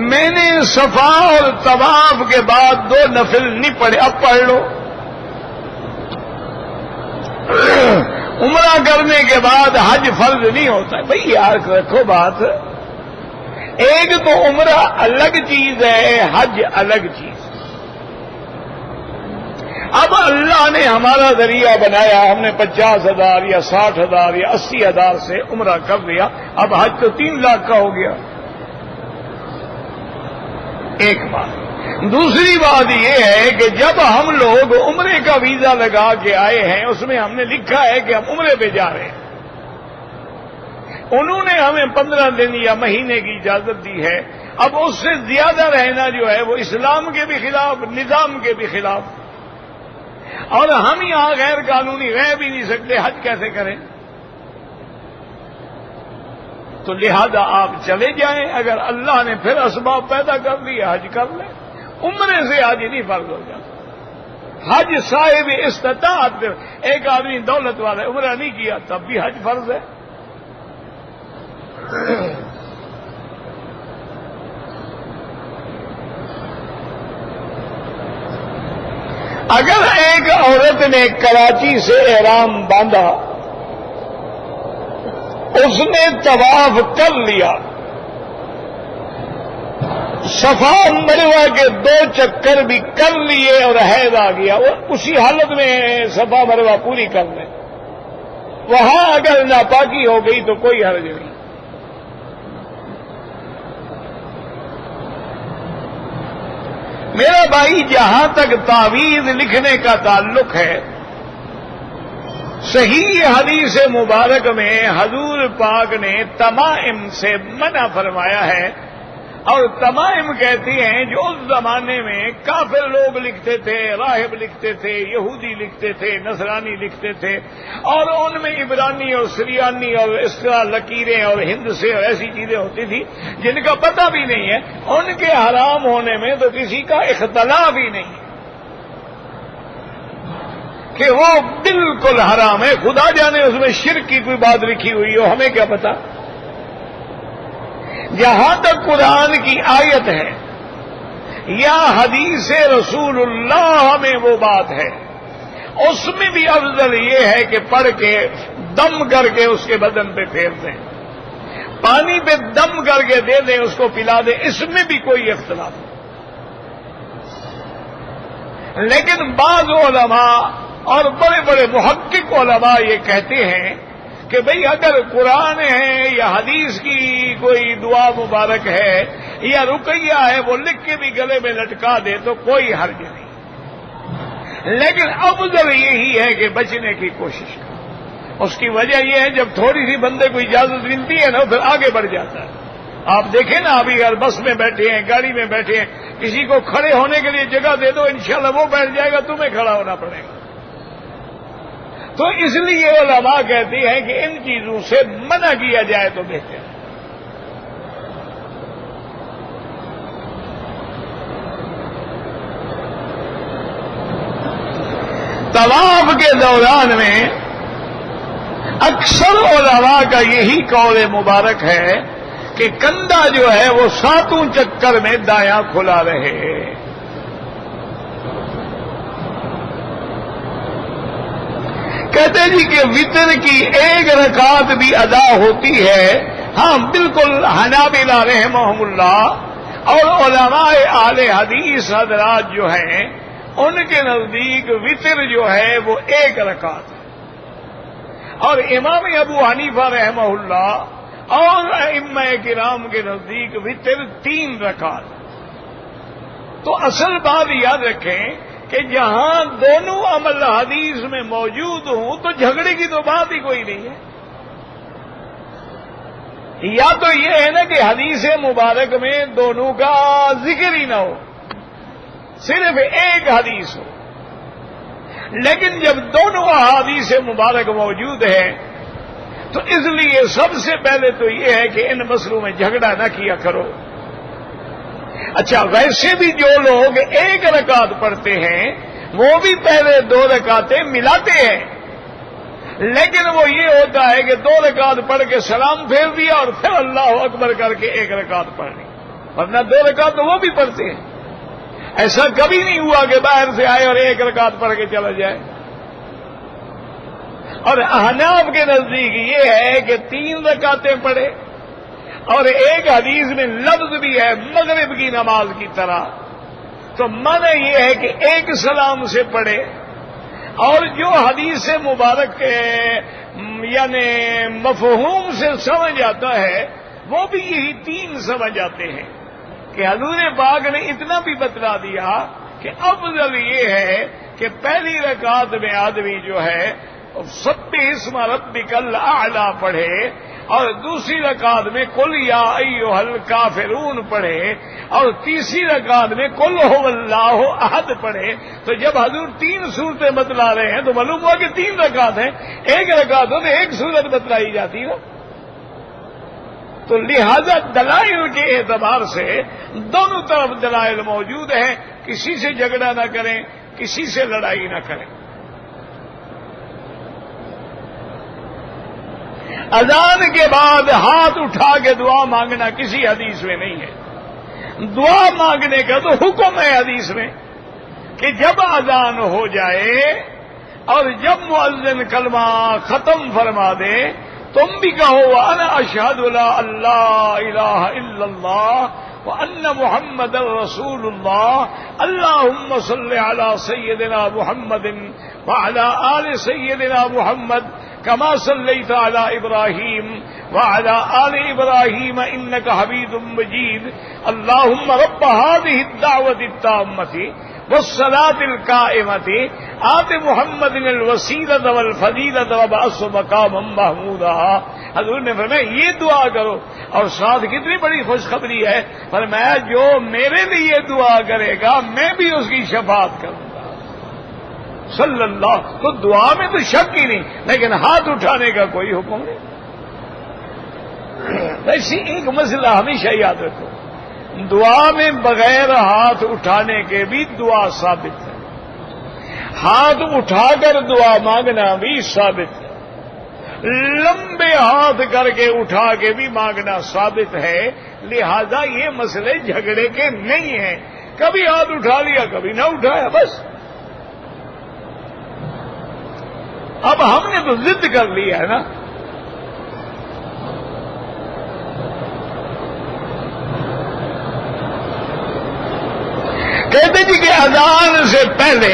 میں نے صفا اور طواف کے بعد 2 نفل نہیں پڑھے، اب پڑھ لو۔ عمرہ کرنے کے بعد حج فرض نہیں ہوتا ہے۔ بھئی یار رکھو بات، ایک تو عمرہ الگ چیز ہے، حج الگ چیز۔ اب اللہ نے ہمارا ذریعہ بنایا، ہم نے 50,000 یا 60,000 یا 80,000 سے عمرہ کر لیا، اب حج تو 3 لاکھ کا ہو گیا۔ ایک بات۔ دوسری بات یہ ہے کہ جب ہم لوگ عمرے کا ویزا لگا کے آئے ہیں، اس میں ہم نے لکھا ہے کہ ہم عمرے پہ جا رہے ہیں، انہوں نے ہمیں 15 دن یا مہینے کی اجازت دی ہے، اب اس سے زیادہ رہنا جو ہے وہ اسلام کے بھی خلاف، نظام کے بھی خلاف، اور ہم یہاں غیر قانونی رہ بھی نہیں سکتے، حج کیسے کریں؟ تو لہذا آپ چلے جائیں، اگر اللہ نے پھر اسباب پیدا کر دیے حج کر لیں، عمرے سے حج نہیں فرض ہو جاتا۔ حج صاحب استطاعت پہ، ایک آدمی دولت والا عمرہ نہیں کیا تب بھی حج فرض ہے۔ اگر ایک عورت نے کراچی سے احرام باندھا، اس نے طواف کر لیا، صفا مروہ کے 2 چکر بھی کر لیے اور حیض آ گیا، وہ اسی حالت میں صفا مروہ پوری کر لیں، وہاں اگر ناپاکی ہو گئی تو کوئی حرج نہیں۔ میرا بھائی، جہاں تک تعویذ لکھنے کا تعلق ہے، صحیح حدیث مبارک میں حضور پاک نے تمائم سے منع فرمایا ہے، اور تمائم کہتی ہیں جو اس زمانے میں کافر لوگ لکھتے تھے، راہب لکھتے تھے، یہودی لکھتے تھے، نصرانی لکھتے تھے، اور ان میں عبرانی اور سریانی اور اس طرح لکیریں اور ہند سے اور ایسی چیزیں ہوتی تھی جن کا پتہ بھی نہیں ہے، ان کے حرام ہونے میں تو کسی کا اختلاف ہی نہیں کہ وہ بالکل حرام ہے، خدا جانے اس میں شرک کی کوئی بات لکھی ہوئی ہو، ہمیں کیا پتا۔ جہاں تک قرآن کی آیت ہے یا حدیث رسول اللہ میں وہ بات ہے، اس میں بھی افضل یہ ہے کہ پڑھ کے دم کر کے اس کے بدن پہ پھیر دیں، پانی پہ دم کر کے دے دیں، اس کو پلا دیں، اس میں بھی کوئی اختلاف نہیں۔ لیکن بعض علماء اور بڑے بڑے محقق علماء یہ کہتے ہیں کہ بھئی اگر قرآن ہے یا حدیث کی کوئی دعا مبارک ہے یا رقیہ ہے، وہ لکھ کے بھی گلے میں لٹکا دے تو کوئی حرج نہیں، لیکن افضل یہی ہے کہ بچنے کی کوشش کرو۔ اس کی وجہ یہ ہے جب تھوڑی سی بندے کو اجازت ملتی ہے نا، پھر آگے بڑھ جاتا ہے۔ آپ دیکھیں نا، ابھی اگر بس میں بیٹھے ہیں، گاڑی میں بیٹھے ہیں، کسی کو کھڑے ہونے کے لیے جگہ دے دو، انشاءاللہ وہ بیٹھ جائے گا، تمہیں کھڑا ہونا پڑے گا۔ تو اس لیے علماء کہتے ہیں کہ ان چیزوں سے منع کیا جائے تو بہتر ہے۔ طواف کے دوران میں اکثر علماء کا یہی قول مبارک ہے کہ کندھا جو ہے وہ 7 چکر میں دایاں کھلا رہے۔ کہتے جی کہ وتر کی 1 رکعت بھی ادا ہوتی ہے۔ ہاں بالکل، حنابلہ رحمہم اللہ اور علماء اہل حدیث حضرات جو ہیں ان کے نزدیک وتر جو ہے وہ 1 رکعت ہے، اور امام ابو حنیفہ رحمہ اللہ اور ائمہ کرام کے نزدیک وتر 3 رکعت۔ تو اصل بات یاد رکھیں کہ جہاں دونوں عمل حدیث میں موجود ہوں تو جھگڑے کی تو بات ہی کوئی نہیں ہے۔ یا تو یہ ہے نا کہ حدیث مبارک میں دونوں کا ذکر ہی نہ ہو، صرف ایک حدیث ہو، لیکن جب دونوں احادیث مبارک موجود ہیں تو اس لیے سب سے پہلے تو یہ ہے کہ ان مسئلوں میں جھگڑا نہ کیا کرو۔ اچھا، ویسے بھی جو لوگ ایک رکعت پڑھتے ہیں وہ بھی پہلے 2 رکعتیں ملاتے ہیں، لیکن وہ یہ ہوتا ہے کہ 2 رکعت پڑھ کے سلام پھیر دیا اور پھر اللہ اکبر کر کے 1 رکعت پڑھ لی، ورنہ 2 رکعت تو وہ بھی پڑھتے ہیں۔ ایسا کبھی نہیں ہوا کہ باہر سے آئے اور 1 رکعت پڑھ کے چلا جائے۔ اور احناف کے نزدیک یہ ہے کہ 3 رکعتیں پڑھے، اور ایک حدیث میں لفظ بھی ہے مغرب کی نماز کی طرح، تو معنی یہ ہے کہ 1 سلام سے پڑھے، اور جو حدیث مبارک یعنی مفہوم سے سمجھ آتا ہے وہ بھی یہی 3 سمجھ آتے ہیں کہ حضور پاک نے اتنا بھی بتلا دیا کہ افضل یہ ہے کہ پہلی رکعت میں آدمی جو ہے سبح اسم ربک الاعلی پڑھے، اور دوسری رکعت میں قل یا ایھا الکافرون پڑھے، اور تیسری رکعت میں قل ھو اللہ احد پڑھے۔ تو جب حضور 3 صورتیں بتلا رہے ہیں تو معلوم ہوا کہ 3 رکعت ہیں، 1 رکعت ہو تو 1 صورت بتلائی جاتی نا۔ تو لہذا دلائل کے اعتبار سے دونوں طرف دلائل موجود ہیں، کسی سے جھگڑا نہ کریں، کسی سے لڑائی نہ کریں۔ اذان کے بعد ہاتھ اٹھا کے دعا مانگنا کسی حدیث میں نہیں ہے۔ دعا مانگنے کا تو حکم ہے حدیث میں کہ جب اذان ہو جائے اور جب مؤذن کلمہ ختم فرما دے تم بھی کہو وانا اشہد لا الہ الا اللہ وان محمد رسول اللہ اللہم صل علی سیدنا محمد وعلی آل سیدنا محمد كما صليت على إبراهيم وعلى آل إبراهيم إنك حميد مجيد اللهم رب هذه الدعوة التامة والصلاة القائمة آت محمد الوسيلة والفضيلة وابعثه مقاما محمودا۔ حضور نے فرمایا یہ دعا کرو، اور ساتھ کتنی بڑی خوشخبری ہے، فرمایا جو میرے لیے دعا کرے گا میں بھی اس کی شفاعت کروں گا صلی اللہ۔ تو دعا میں تو شک ہی نہیں، لیکن ہاتھ اٹھانے کا کوئی حکم نہیں۔ ویسے ایک مسئلہ ہمیشہ یاد رکھو، دعا میں بغیر ہاتھ اٹھانے کے بھی دعا ثابت ہے، ہاتھ اٹھا کر دعا مانگنا بھی ثابت ہے، لمبے ہاتھ کر کے اٹھا کے بھی مانگنا ثابت ہے۔ لہذا یہ مسئلے جھگڑے کے نہیں ہیں، کبھی ہاتھ اٹھا لیا کبھی نہ اٹھایا، بس۔ اب ہم نے تو ضد کر لیا ہے نا، کہتے جی کہ اذان سے پہلے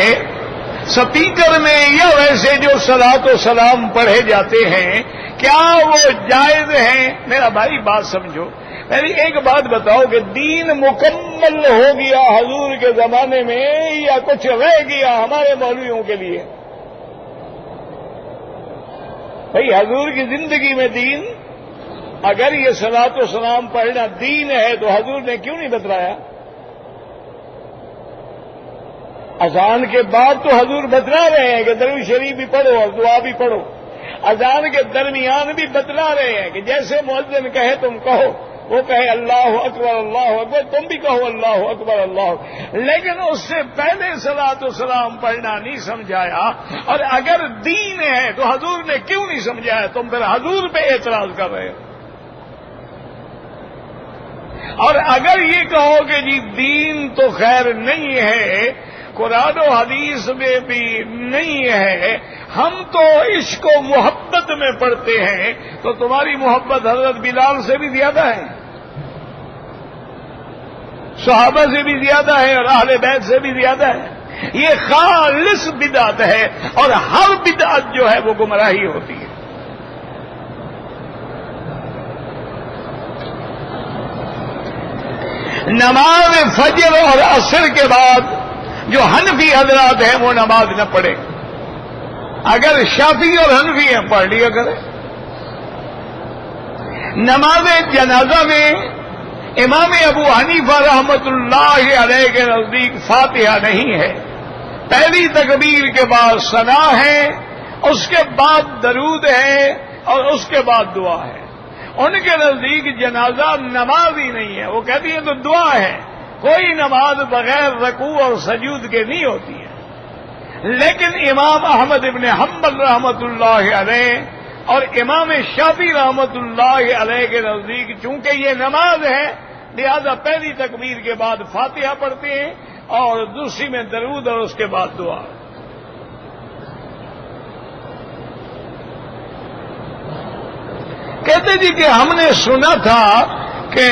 سپیکر میں یا ویسے جو صلاۃ و سلام پڑھے جاتے ہیں کیا وہ جائز ہیں؟ میرا بھائی بات سمجھو، میری ایک بات بتاؤ کہ دین مکمل ہو گیا حضور کے زمانے میں یا کچھ رہ گیا ہمارے مولویوں کے لیے؟ بھئی حضور کی زندگی میں دین، اگر یہ صلاۃ و سلام پڑھنا دین ہے تو حضور نے کیوں نہیں بتلایا؟ اذان کے بعد تو حضور بتلا رہے ہیں کہ درود شریف بھی پڑھو اور دعا بھی پڑھو، اذان کے درمیان بھی بتلا رہے ہیں کہ جیسے مؤذن کہے تم کہو، وہ کہے اللہ اکبر تم بھی کہو اللہ اکبر اللہ اکبر، لیکن اس سے پہلے صلاۃ و سلام پڑھنا نہیں سمجھایا۔ اور اگر دین ہے تو حضور نے کیوں نہیں سمجھایا؟ تم پھر حضور پہ اعتراض کر رہے ہو۔ اور اگر یہ کہو کہ جی دین تو خیر نہیں ہے، قرآن و حدیث میں بھی نہیں ہے، ہم تو عشق و محبت میں پڑھتے ہیں، تو تمہاری محبت حضرت بلال سے بھی زیادہ ہے، صحابہ سے بھی زیادہ ہے، اور اہل بیت سے بھی زیادہ ہے۔ یہ خالص بدعت ہے، اور ہر بدعت جو ہے وہ گمراہی ہوتی ہے۔ نماز فجر اور عصر کے بعد جو حنفی حضرات ہیں وہ نماز نہ پڑھے، اگر شافعی اور حنفی ہیں پڑھ لیا کرے۔ نماز جنازہ میں امام ابو حنیفہ رحمت اللہ علیہ کے نزدیک فاتحہ نہیں ہے، پہلی تکبیر کے بعد ثنا ہے، اس کے بعد درود ہے اور اس کے بعد دعا ہے۔ ان کے نزدیک جنازہ نماز ہی نہیں ہے، وہ کہتی ہیں تو دعا ہے، کوئی نماز بغیر رکوع اور سجود کے نہیں ہوتی ہے۔ لیکن امام احمد ابن حنبل رحمت اللہ علیہ اور امام شافعی رحمت اللہ علیہ کے نزدیک چونکہ یہ نماز ہے، لہذا پہلی تکبیر کے بعد فاتحہ پڑھتے ہیں اور دوسری میں درود اور اس کے بعد دعا۔ کہتے جی کہ ہم نے سنا تھا کہ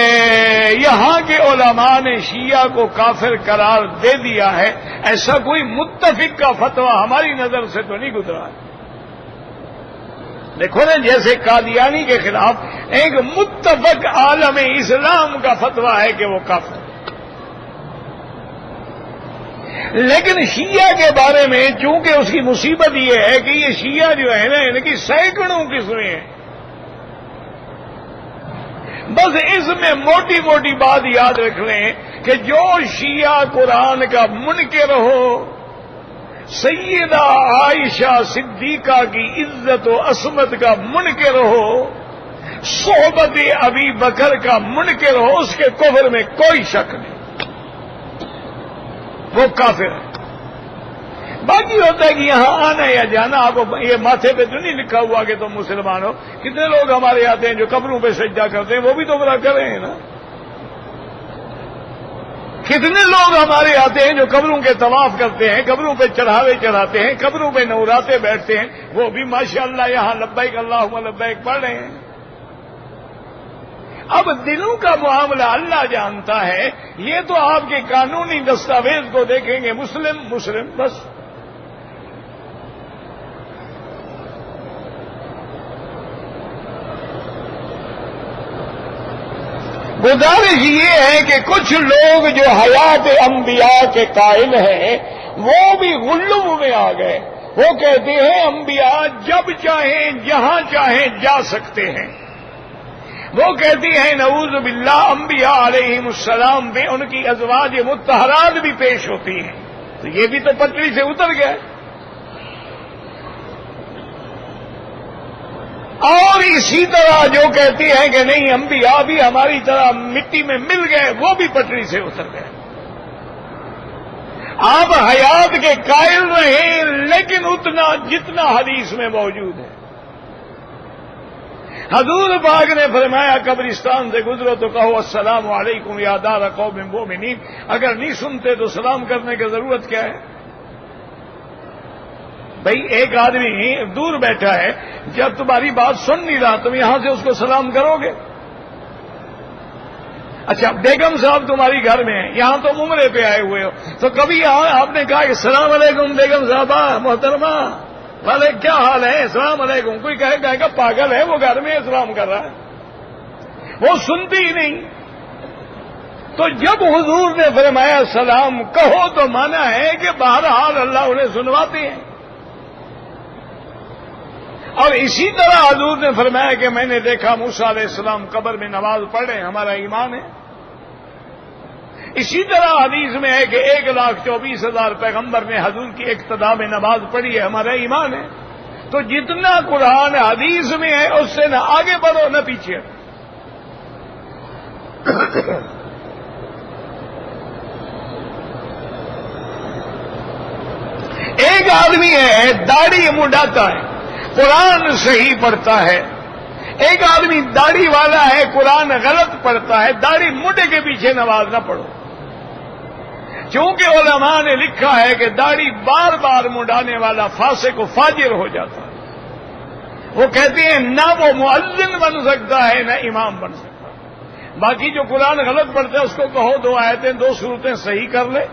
یہاں کے علماء نے شیعہ کو کافر قرار دے دیا ہے، ایسا کوئی متفق کا فتویٰ ہماری نظر سے تو نہیں گزرا ہے۔ دیکھو نا، جیسے قادیانی کے خلاف ایک متفق عالم اسلام کا فتویٰ ہے کہ وہ کافر، لیکن شیعہ کے بارے میں چونکہ اس کی مصیبت یہ ہے کہ یہ شیعہ جو ہے نا ان کی سینکڑوں قسمیں ہیں۔ بس اس میں موٹی موٹی بات یاد رکھ لیں کہ جو شیعہ قرآن کا منکر ہو، سیدہ عائشہ صدیقہ کی عزت و عصمت کا منکر ہو، صحبت ابی بکر کا منکر ہو، اس کے کفر میں کوئی شک نہیں، وہ کافر ہے۔ باقی ہوتا ہے کہ یہاں آنا یا جانا، آپ یہ ماتھے پہ تو نہیں لکھا ہوا کہ تم مسلمان ہو۔ کتنے لوگ ہمارے آتے ہیں جو قبروں پہ سجدہ کرتے ہیں، وہ بھی تو برا کر رہے ہیں نا۔ کتنے لوگ ہمارے آتے ہیں جو قبروں کے طواف کرتے ہیں، قبروں پہ چڑھاوے چڑھاتے ہیں، قبروں پہ نوراتے بیٹھتے ہیں، وہ بھی ماشاءاللہ یہاں لبیک اللہم لبیک پڑھ رہے ہیں۔ اب دلوں کا معاملہ اللہ جانتا ہے، یہ تو آپ کے قانونی دستاویز کو دیکھیں گے، مسلم مسلم بس۔ گزارش یہ ہے کہ کچھ لوگ جو حیات انبیاء کے قائل ہیں وہ بھی غلو میں آ گئے۔ وہ کہتے ہیں انبیاء جب چاہیں جہاں چاہیں جا سکتے ہیں۔ وہ کہتی ہیں نعوذ باللہ انبیاء علیہم السلام پہ ان کی ازواج مطہرات بھی پیش ہوتی ہیں، تو یہ بھی تو پٹری سے اتر گیا۔ اور اسی طرح جو کہتی ہیں کہ نہیں انبیاء بھی ہماری طرح مٹی میں مل گئے، وہ بھی پٹری سے اتر گئے۔ آپ حیات کے قائل رہیں لیکن اتنا جتنا حدیث میں موجود ہے۔ حضور پاک نے فرمایا قبرستان سے گزرو تو کہو السلام علیکم یا دار قوم مؤمنین، اگر نہیں سنتے تو سلام کرنے کی ضرورت کیا ہے؟ بھئی ایک آدمی دور بیٹھا ہے، جب تمہاری بات سن نہیں رہا تم یہاں سے اس کو سلام کرو گے؟ اچھا بیگم صاحب تمہاری گھر میں ہیں، یہاں تم عمرے پہ آئے ہوئے ہو، تو کبھی آپ نے کہا کہ السلام علیکم بیگم صاحبہ محترمہ والے کیا حال ہے، السلام علیکم؟ کوئی کہے گا پاگل ہے، وہ گھر میں اسلام کر رہا ہے، وہ سنتی ہی نہیں۔ تو جب حضور نے فرمایا سلام کہو تو مانا ہے کہ بہرحال اللہ انہیں سنواتے ہیں۔ اور اسی طرح حضور نے فرمایا کہ میں نے دیکھا موسیٰ علیہ السلام قبر میں نماز پڑھ رہے ہیں، ہمارا ایمان ہے۔ اسی طرح حدیث میں ہے کہ 1,24,000 پیغمبر نے حضور کی اقتداء میں نماز پڑھی ہے، ہمارا ایمان ہے۔ تو جتنا قرآن حدیث میں ہے اس سے نہ آگے بڑھو نہ پیچھے۔ ایک آدمی ہے داڑھی منڈاتا ہے، قرآن صحیح پڑھتا ہے، ایک آدمی داڑھی والا ہے قرآن غلط پڑھتا ہے، داڑھی منڈے کے پیچھے نماز نہ پڑھو، چونکہ علماء نے لکھا ہے کہ داڑھی بار بار منڈانے والا فاسق و فاجر ہو جاتا ہے۔ وہ کہتے ہیں نہ وہ مؤذن بن سکتا ہے نہ امام بن سکتا ہے۔ باقی جو قرآن غلط پڑھتا ہے اس کو کہو 2 آیتیں 2 سورتیں صحیح کر لے۔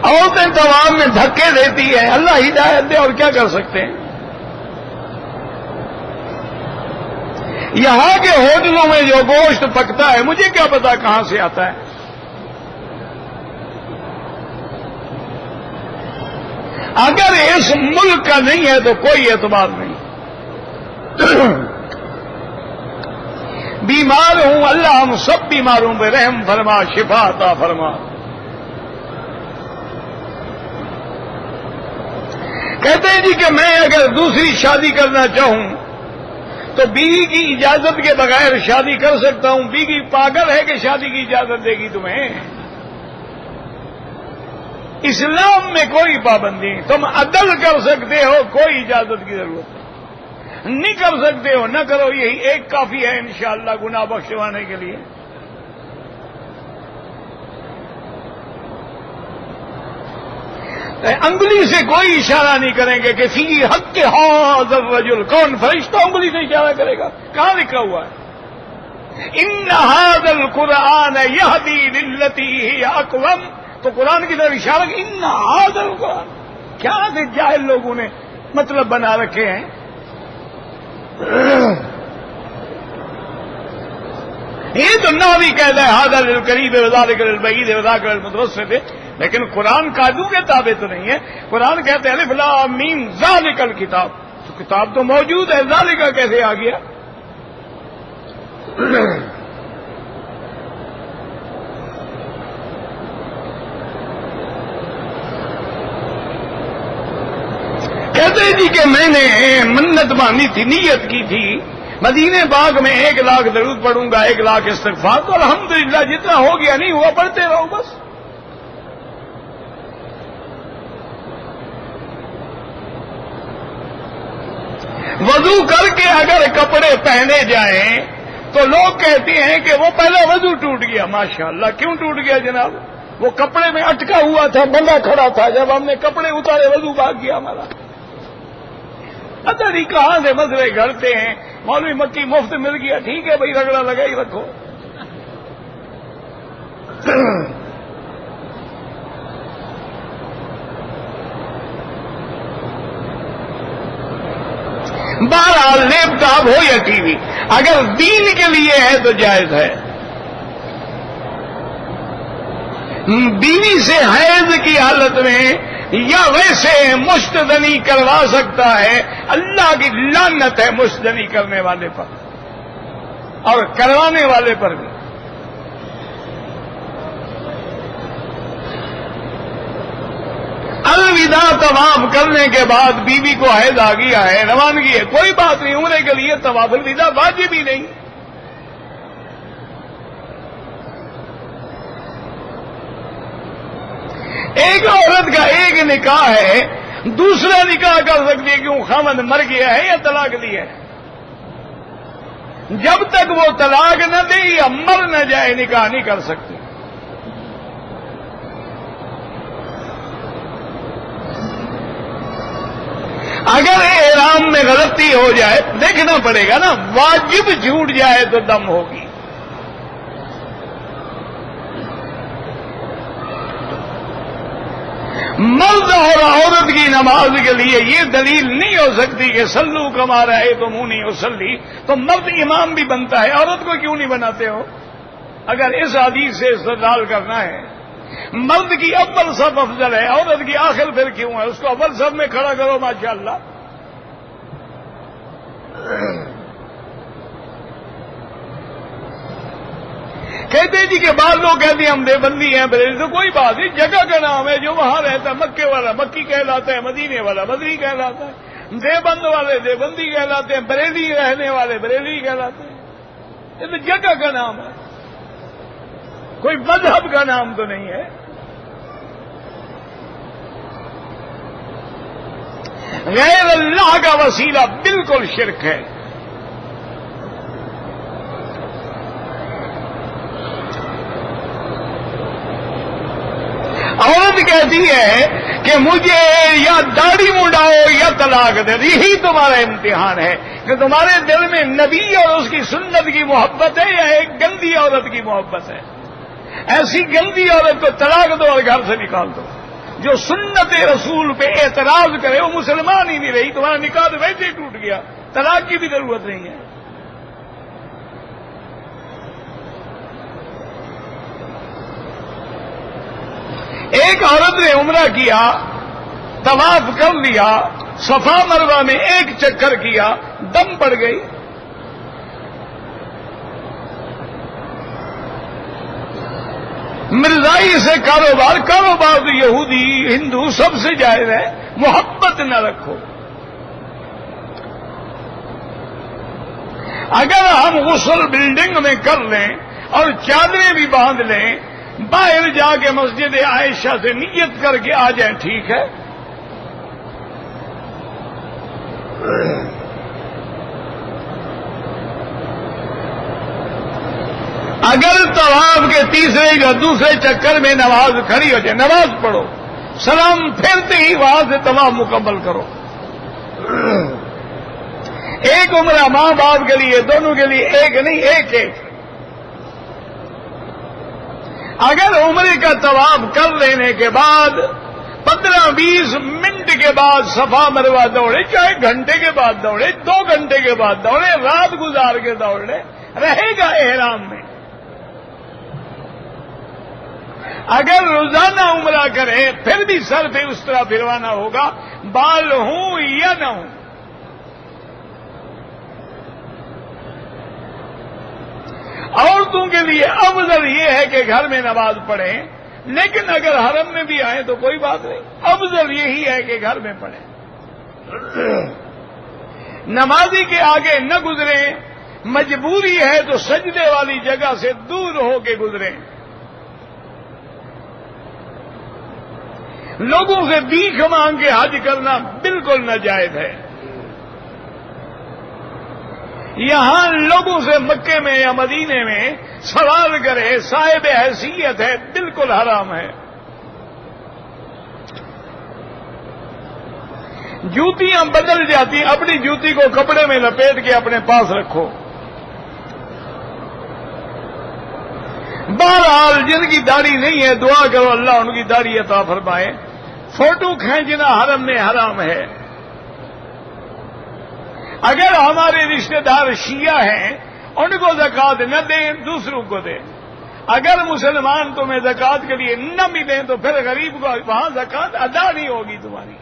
عورتیں تمام میں دھکے دیتی ہے، اللہ ہدایت دے، اور کیا کر سکتے ہیں؟ یہاں کے ہوٹلوں میں جو گوشت پکتا ہے مجھے کیا پتا کہاں سے آتا ہے. اگر اس ملک کا نہیں ہے تو کوئی اعتبار نہیں. بیمار ہوں اللہ ہم سب بیماروں پہ رحم فرما، شفا عطا فرما. کہتے ہیں جی کہ میں اگر دوسری شادی کرنا چاہوں تو بیوی کی اجازت کے بغیر شادی کر سکتا ہوں. بیوی پاگل ہے کہ شادی کی اجازت دے گی تمہیں؟ اسلام میں کوئی پابندی نہیں. تم عدل کر سکتے ہو، کوئی اجازت کی ضرورت نہیں کر سکتے ہو نہ کرو، یہی ایک کافی ہے انشاءاللہ گناہ بخشوانے کے لیے. انگلی سے کوئی اشارہ نہیں کریں گے کہ فی حق ھذا الرجل. کون فرشتہ انگلی سے اشارہ کرے گا؟ کہاں لکھا ہوا ہے ان ھذا القرآن یہدی للتی ہی اقوم؟ تو قرآن کی طرف اشارہ کہ ان ھذا القرآن. کیا سے جاہل لوگوں نے مطلب بنا رکھے ہیں. یہ تو ناوی کہتا ہے ھذا للقریب وذالک للبعید وذاک للمتوسط، لیکن قرآن قاعدوں کے تابع تو نہیں ہے. قرآن کہتے ہیں الف لام میم ذالک الکتاب. تو کتاب تو موجود ہے، ذالک کیسے آ گیا؟ کہتے ہیں جی کہ میں نے منت مانی تھی، نیت کی تھی مدینے باغ میں 1 لاکھ درود پڑھوں گا، 1 لاکھ استغفار. تو الحمدللہ جتنا ہو گیا نہیں ہوا، پڑھتے رہو بس. وضو کر کے اگر کپڑے پہنے جائیں تو لوگ کہتے ہیں کہ وہ پہلا وضو ٹوٹ گیا. ماشاءاللہ کیوں ٹوٹ گیا جناب؟ وہ کپڑے میں اٹکا ہوا تھا، بندہ کھڑا تھا. جب ہم نے کپڑے اتارے وضو بھاگ گیا ہمارا. پتہ نہیں کہاں سے مسئلے گھڑتے ہیں. مولوی مکی مفت مل گیا، ٹھیک ہے بھائی، رگڑا لگا ہی رکھو. بہرحال لیپ ٹاپ ہو یا ٹی وی، اگر دین کے لیے ہے تو جائز ہے. بیوی سے حیض کی حالت میں یا ویسے مستدنی کروا سکتا ہے. اللہ کی لعنت ہے مستدنی کرنے والے پر اور کروانے والے پر بھی. الوداع طواف کرنے کے بعد بیوی کو حیض آ گیا ہے، روانگی ہے، کوئی بات نہیں. عمرے کے لیے طواف الوداع واجب ہی نہیں. ایک عورت کا ایک نکاح ہے، دوسرا نکاح کر سکتی ہے. کیوں؟ خاوند مر گیا ہے یا طلاق دی ہے. جب تک وہ طلاق نہ دے یا مر نہ جائے نکاح نہیں کر سکتی. اگر احرام میں غلطی ہو جائے دیکھنا پڑے گا نا، واجب جھوٹ جائے تو دم ہوگی. مرد اور عورت کی نماز کے لیے یہ دلیل نہیں ہو سکتی کہ سلو کما رہے تو منہ نہیں اسلی. تو مرد امام بھی بنتا ہے، عورت کو کیوں نہیں بناتے ہو؟ اگر اس حدیث سے استدلال کرنا ہے مرد کی اول صف افضل ہے، عورت کی آخر پھر کیوں ہے؟ اس کو اول صف میں کھڑا کرو. ماشاءاللہ کہتے ہیں جی کہ بعض لوگ کہتے ہیں ہم دیوبندی ہیں بریلی. تو کوئی بات نہیں، جگہ کا نام ہے. جو وہاں رہتا ہے مکے والا مکی کہلاتا ہے، مدینے والا مدنی کہلاتا ہے، دیوبند والے دیوبندی کہلاتے ہیں، بریلی رہنے والے بریلی کہلاتے ہیں. یہ تو جگہ کا نام ہے، کوئی مذہب کا نام تو نہیں ہے. غیر اللہ کا وسیلہ بالکل شرک ہے. عورت کہتی ہے کہ مجھے یا داڑھی مڈاؤ یا طلاق دے. یہی تمہارا امتحان ہے کہ تمہارے دل میں نبی اور اس کی سنت کی محبت ہے یا ایک گندی عورت کی محبت ہے. ایسی گندی عورت کو طلاق دو اور گھر سے نکال دو. جو سنت رسول پہ اعتراض کرے وہ مسلمان ہی نہیں رہی. تمہارا نکاح ویسے ہی ٹوٹ گیا، طلاق کی بھی ضرورت نہیں ہے. ایک عورت نے عمرہ کیا، طواف کر لیا، صفا مروہ میں ایک چکر کیا، دم پڑ گئی۔ مرزائی سے کاروبار تو یہودی ہندو سب سے جائز ہے، محبت نہ رکھو۔ اگر ہم غسل بلڈنگ میں کر لیں اور چادریں بھی باندھ لیں، باہر جا کے مسجد عائشہ سے نیت کر کے آ جائیں، ٹھیک ہے۔ اگر طواف کے تیسرے یا دوسرے چکر میں نماز کھڑی ہو جائے، نماز پڑھو، سلام پھرتے ہی وہاں سے طواف مکمل کرو۔ ایک عمرہ ماں باپ کے لیے، دونوں کے لیے ایک نہیں، ایک ایک۔ اگر عمرے کا طواف کر لینے کے بعد 15-20 منٹ کے بعد صفا مروہ دوڑے، چاہے گھنٹے کے بعد دوڑے، 2 گھنٹے کے بعد دوڑے، رات گزار کے دوڑ لے، رہے گا احرام میں۔ اگر روزانہ عمرہ کرے پھر بھی سر پہ اس طرح پھروانا ہوگا، بال ہوں یا نہ ہوں۔ عورتوں کے لیے افضل یہ ہے کہ گھر میں نماز پڑھیں، لیکن اگر حرم میں بھی آئیں تو کوئی بات نہیں، افضل یہی ہے کہ گھر میں پڑھیں۔ نمازی کے آگے نہ گزریں، مجبوری ہے تو سجدے والی جگہ سے دور ہو کے گزریں۔ لوگوں سے بھیک مانگ کے حج کرنا بالکل ناجائز ہے۔ یہاں لوگوں سے مکے میں یا مدینے میں سوال کرے صاحب حیثیت ہے، بالکل حرام ہے۔ جوتیاں بدل جاتی، اپنی جوتی کو کپڑے میں لپیٹ کے اپنے پاس رکھو۔ بہرحال جن کی داڑھی نہیں ہے دعا کرو اللہ ان کی داڑھی عطا فرمائے۔ فوٹو کھینچنا حرم میں حرام ہے۔ اگر ہمارے رشتہ دار شیعہ ہیں ان کو زکوٰۃ نہ دیں، دوسروں کو دیں۔ اگر مسلمان تمہیں زکوٰۃ کے لیے نہ بھی دیں تو پھر غریب کو وہاں زکوٰۃ ادا نہیں ہوگی تمہاری۔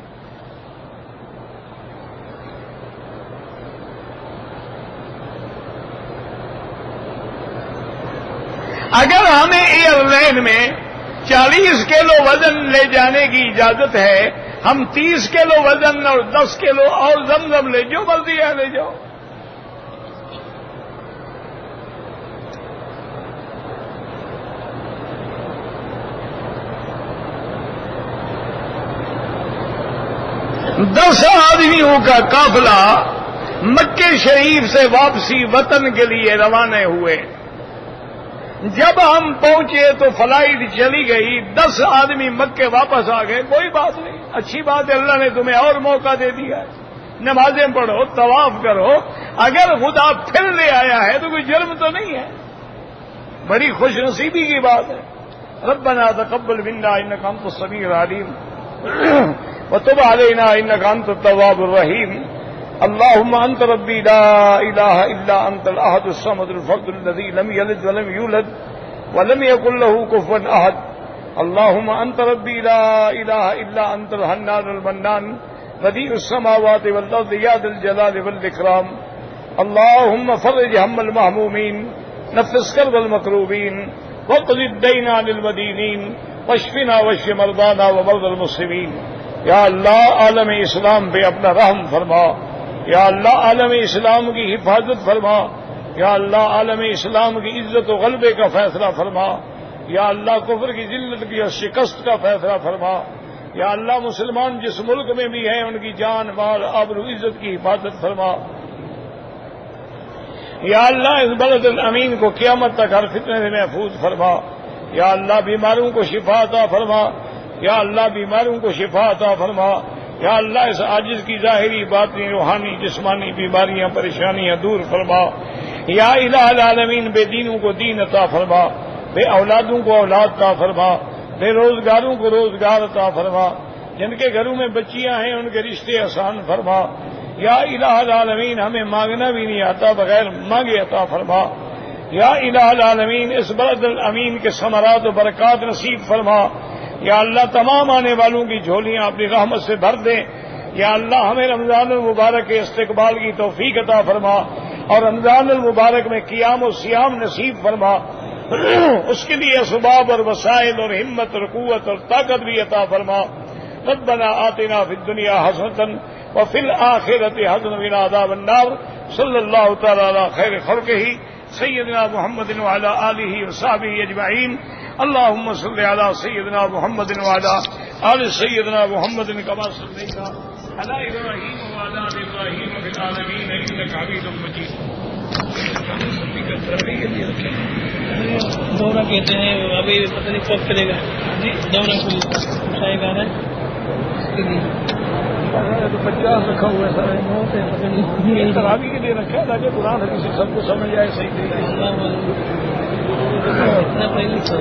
اگر ہمیں ایئر لائن میں 40 کلو وزن لے جانے کی اجازت ہے، ہم 30 کلو وزن اور 10 کلو اور زمزم لے جو مرضی ہے لے جاؤ۔ دس آدمیوں کا قافلہ مکے شریف سے واپسی وطن کے لیے روانہ ہوئے۔ جب ہم پہنچے تو فلائٹ چلی گئی، 10 آدمی مکے واپس آ گئے، کوئی بات نہیں، اچھی بات ہے، اللہ نے تمہیں اور موقع دے دیا ہے، نمازیں پڑھو، طواف کرو۔ اگر خدا پھر لے آیا ہے تو کوئی جرم تو نہیں ہے، بڑی خوش نصیبی کی بات ہے۔ ربنا تقبل منا انک انت السمیع العلیم وتب علینا انک انت التواب الرحیم۔ اللهم انت ربی لا الہ الا انت الاحد الصمد الفرد الذی لم یلد ولم یولد ولم یکن له کفوا احد۔ اللهم انت ربی لا الہ الا انت الحنان المنان بدیع السماوات والارض یا ذا الجلال والاکرام۔ اللهم فرج هم المہمومین، نفس کرب المکروبین، واقض الدین عن المدینین، واشفنا واشف مرضانا ومرضى المسلمین۔ یا اللہ عالم اسلام پہ اپنا رحم فرما، یا اللہ عالم اسلام کی حفاظت فرما، یا اللہ عالم اسلام کی عزت و غلبے کا فیصلہ فرما، یا اللہ کفر کی ذلت کی اور شکست کا فیصلہ فرما، یا اللہ مسلمان جس ملک میں بھی ہیں ان کی جان مال آبرو عزت کی حفاظت فرما، یا اللہ اس بلد الامین کو قیامت تک ہر فتنے سے محفوظ فرما، یا اللہ بیماروں کو شفا عطا فرما، یا اللہ بیماروں کو شفا عطا فرما، یا اللہ اس عاجز کی ظاہری باطنی روحانی جسمانی بیماریاں پریشانیاں دور فرما، یا الہ العالمین بے دینوں کو دین عطا فرما، بے اولادوں کو اولاد عطا فرما، بے روزگاروں کو روزگار عطا فرما، جن کے گھروں میں بچیاں ہیں ان کے رشتے آسان فرما، یا الہ العالمین ہمیں مانگنا بھی نہیں آتا بغیر مانگے عطا فرما، یا الہ العالمین اس بلد الامین کے ثمرات و برکات نصیب فرما، یا اللہ تمام آنے والوں کی جھولیاں اپنی رحمت سے بھر دیں. یا اللہ ہمیں رمضان المبارک کے استقبال کی توفیق عطا فرما اور رمضان المبارک میں قیام و سیام نصیب فرما. اس کے لیے اسباب اور وسائل اور ہمت اور قوت اور طاقت بھی عطا فرما. ربنا آتنا فی الدنیا حسنۃ وفی الآخرۃ حسنۃ وقنا عذاب النار. صلی اللہ تعالی علی خیر خلقہ سیدنا محمد وعلی آلہ وصحبہ اجمعین. اللهم صل على سيدنا محمد وعلى آل سيدنا محمد كما صليت على إبراهيم وعلى آل إبراهيم في العالمين إنك حميد مجيد. دورہ کہتے ہیں ابھی پتہ نہیں کب چلے گا دورہ کوئی شائع کر رہا ہے 50 رکھا ہوا ہے سر تراویح کے لیے رکھا ہے تاکہ قرآن حدیث سب کو سمجھ آئے صحیح طریقے سے.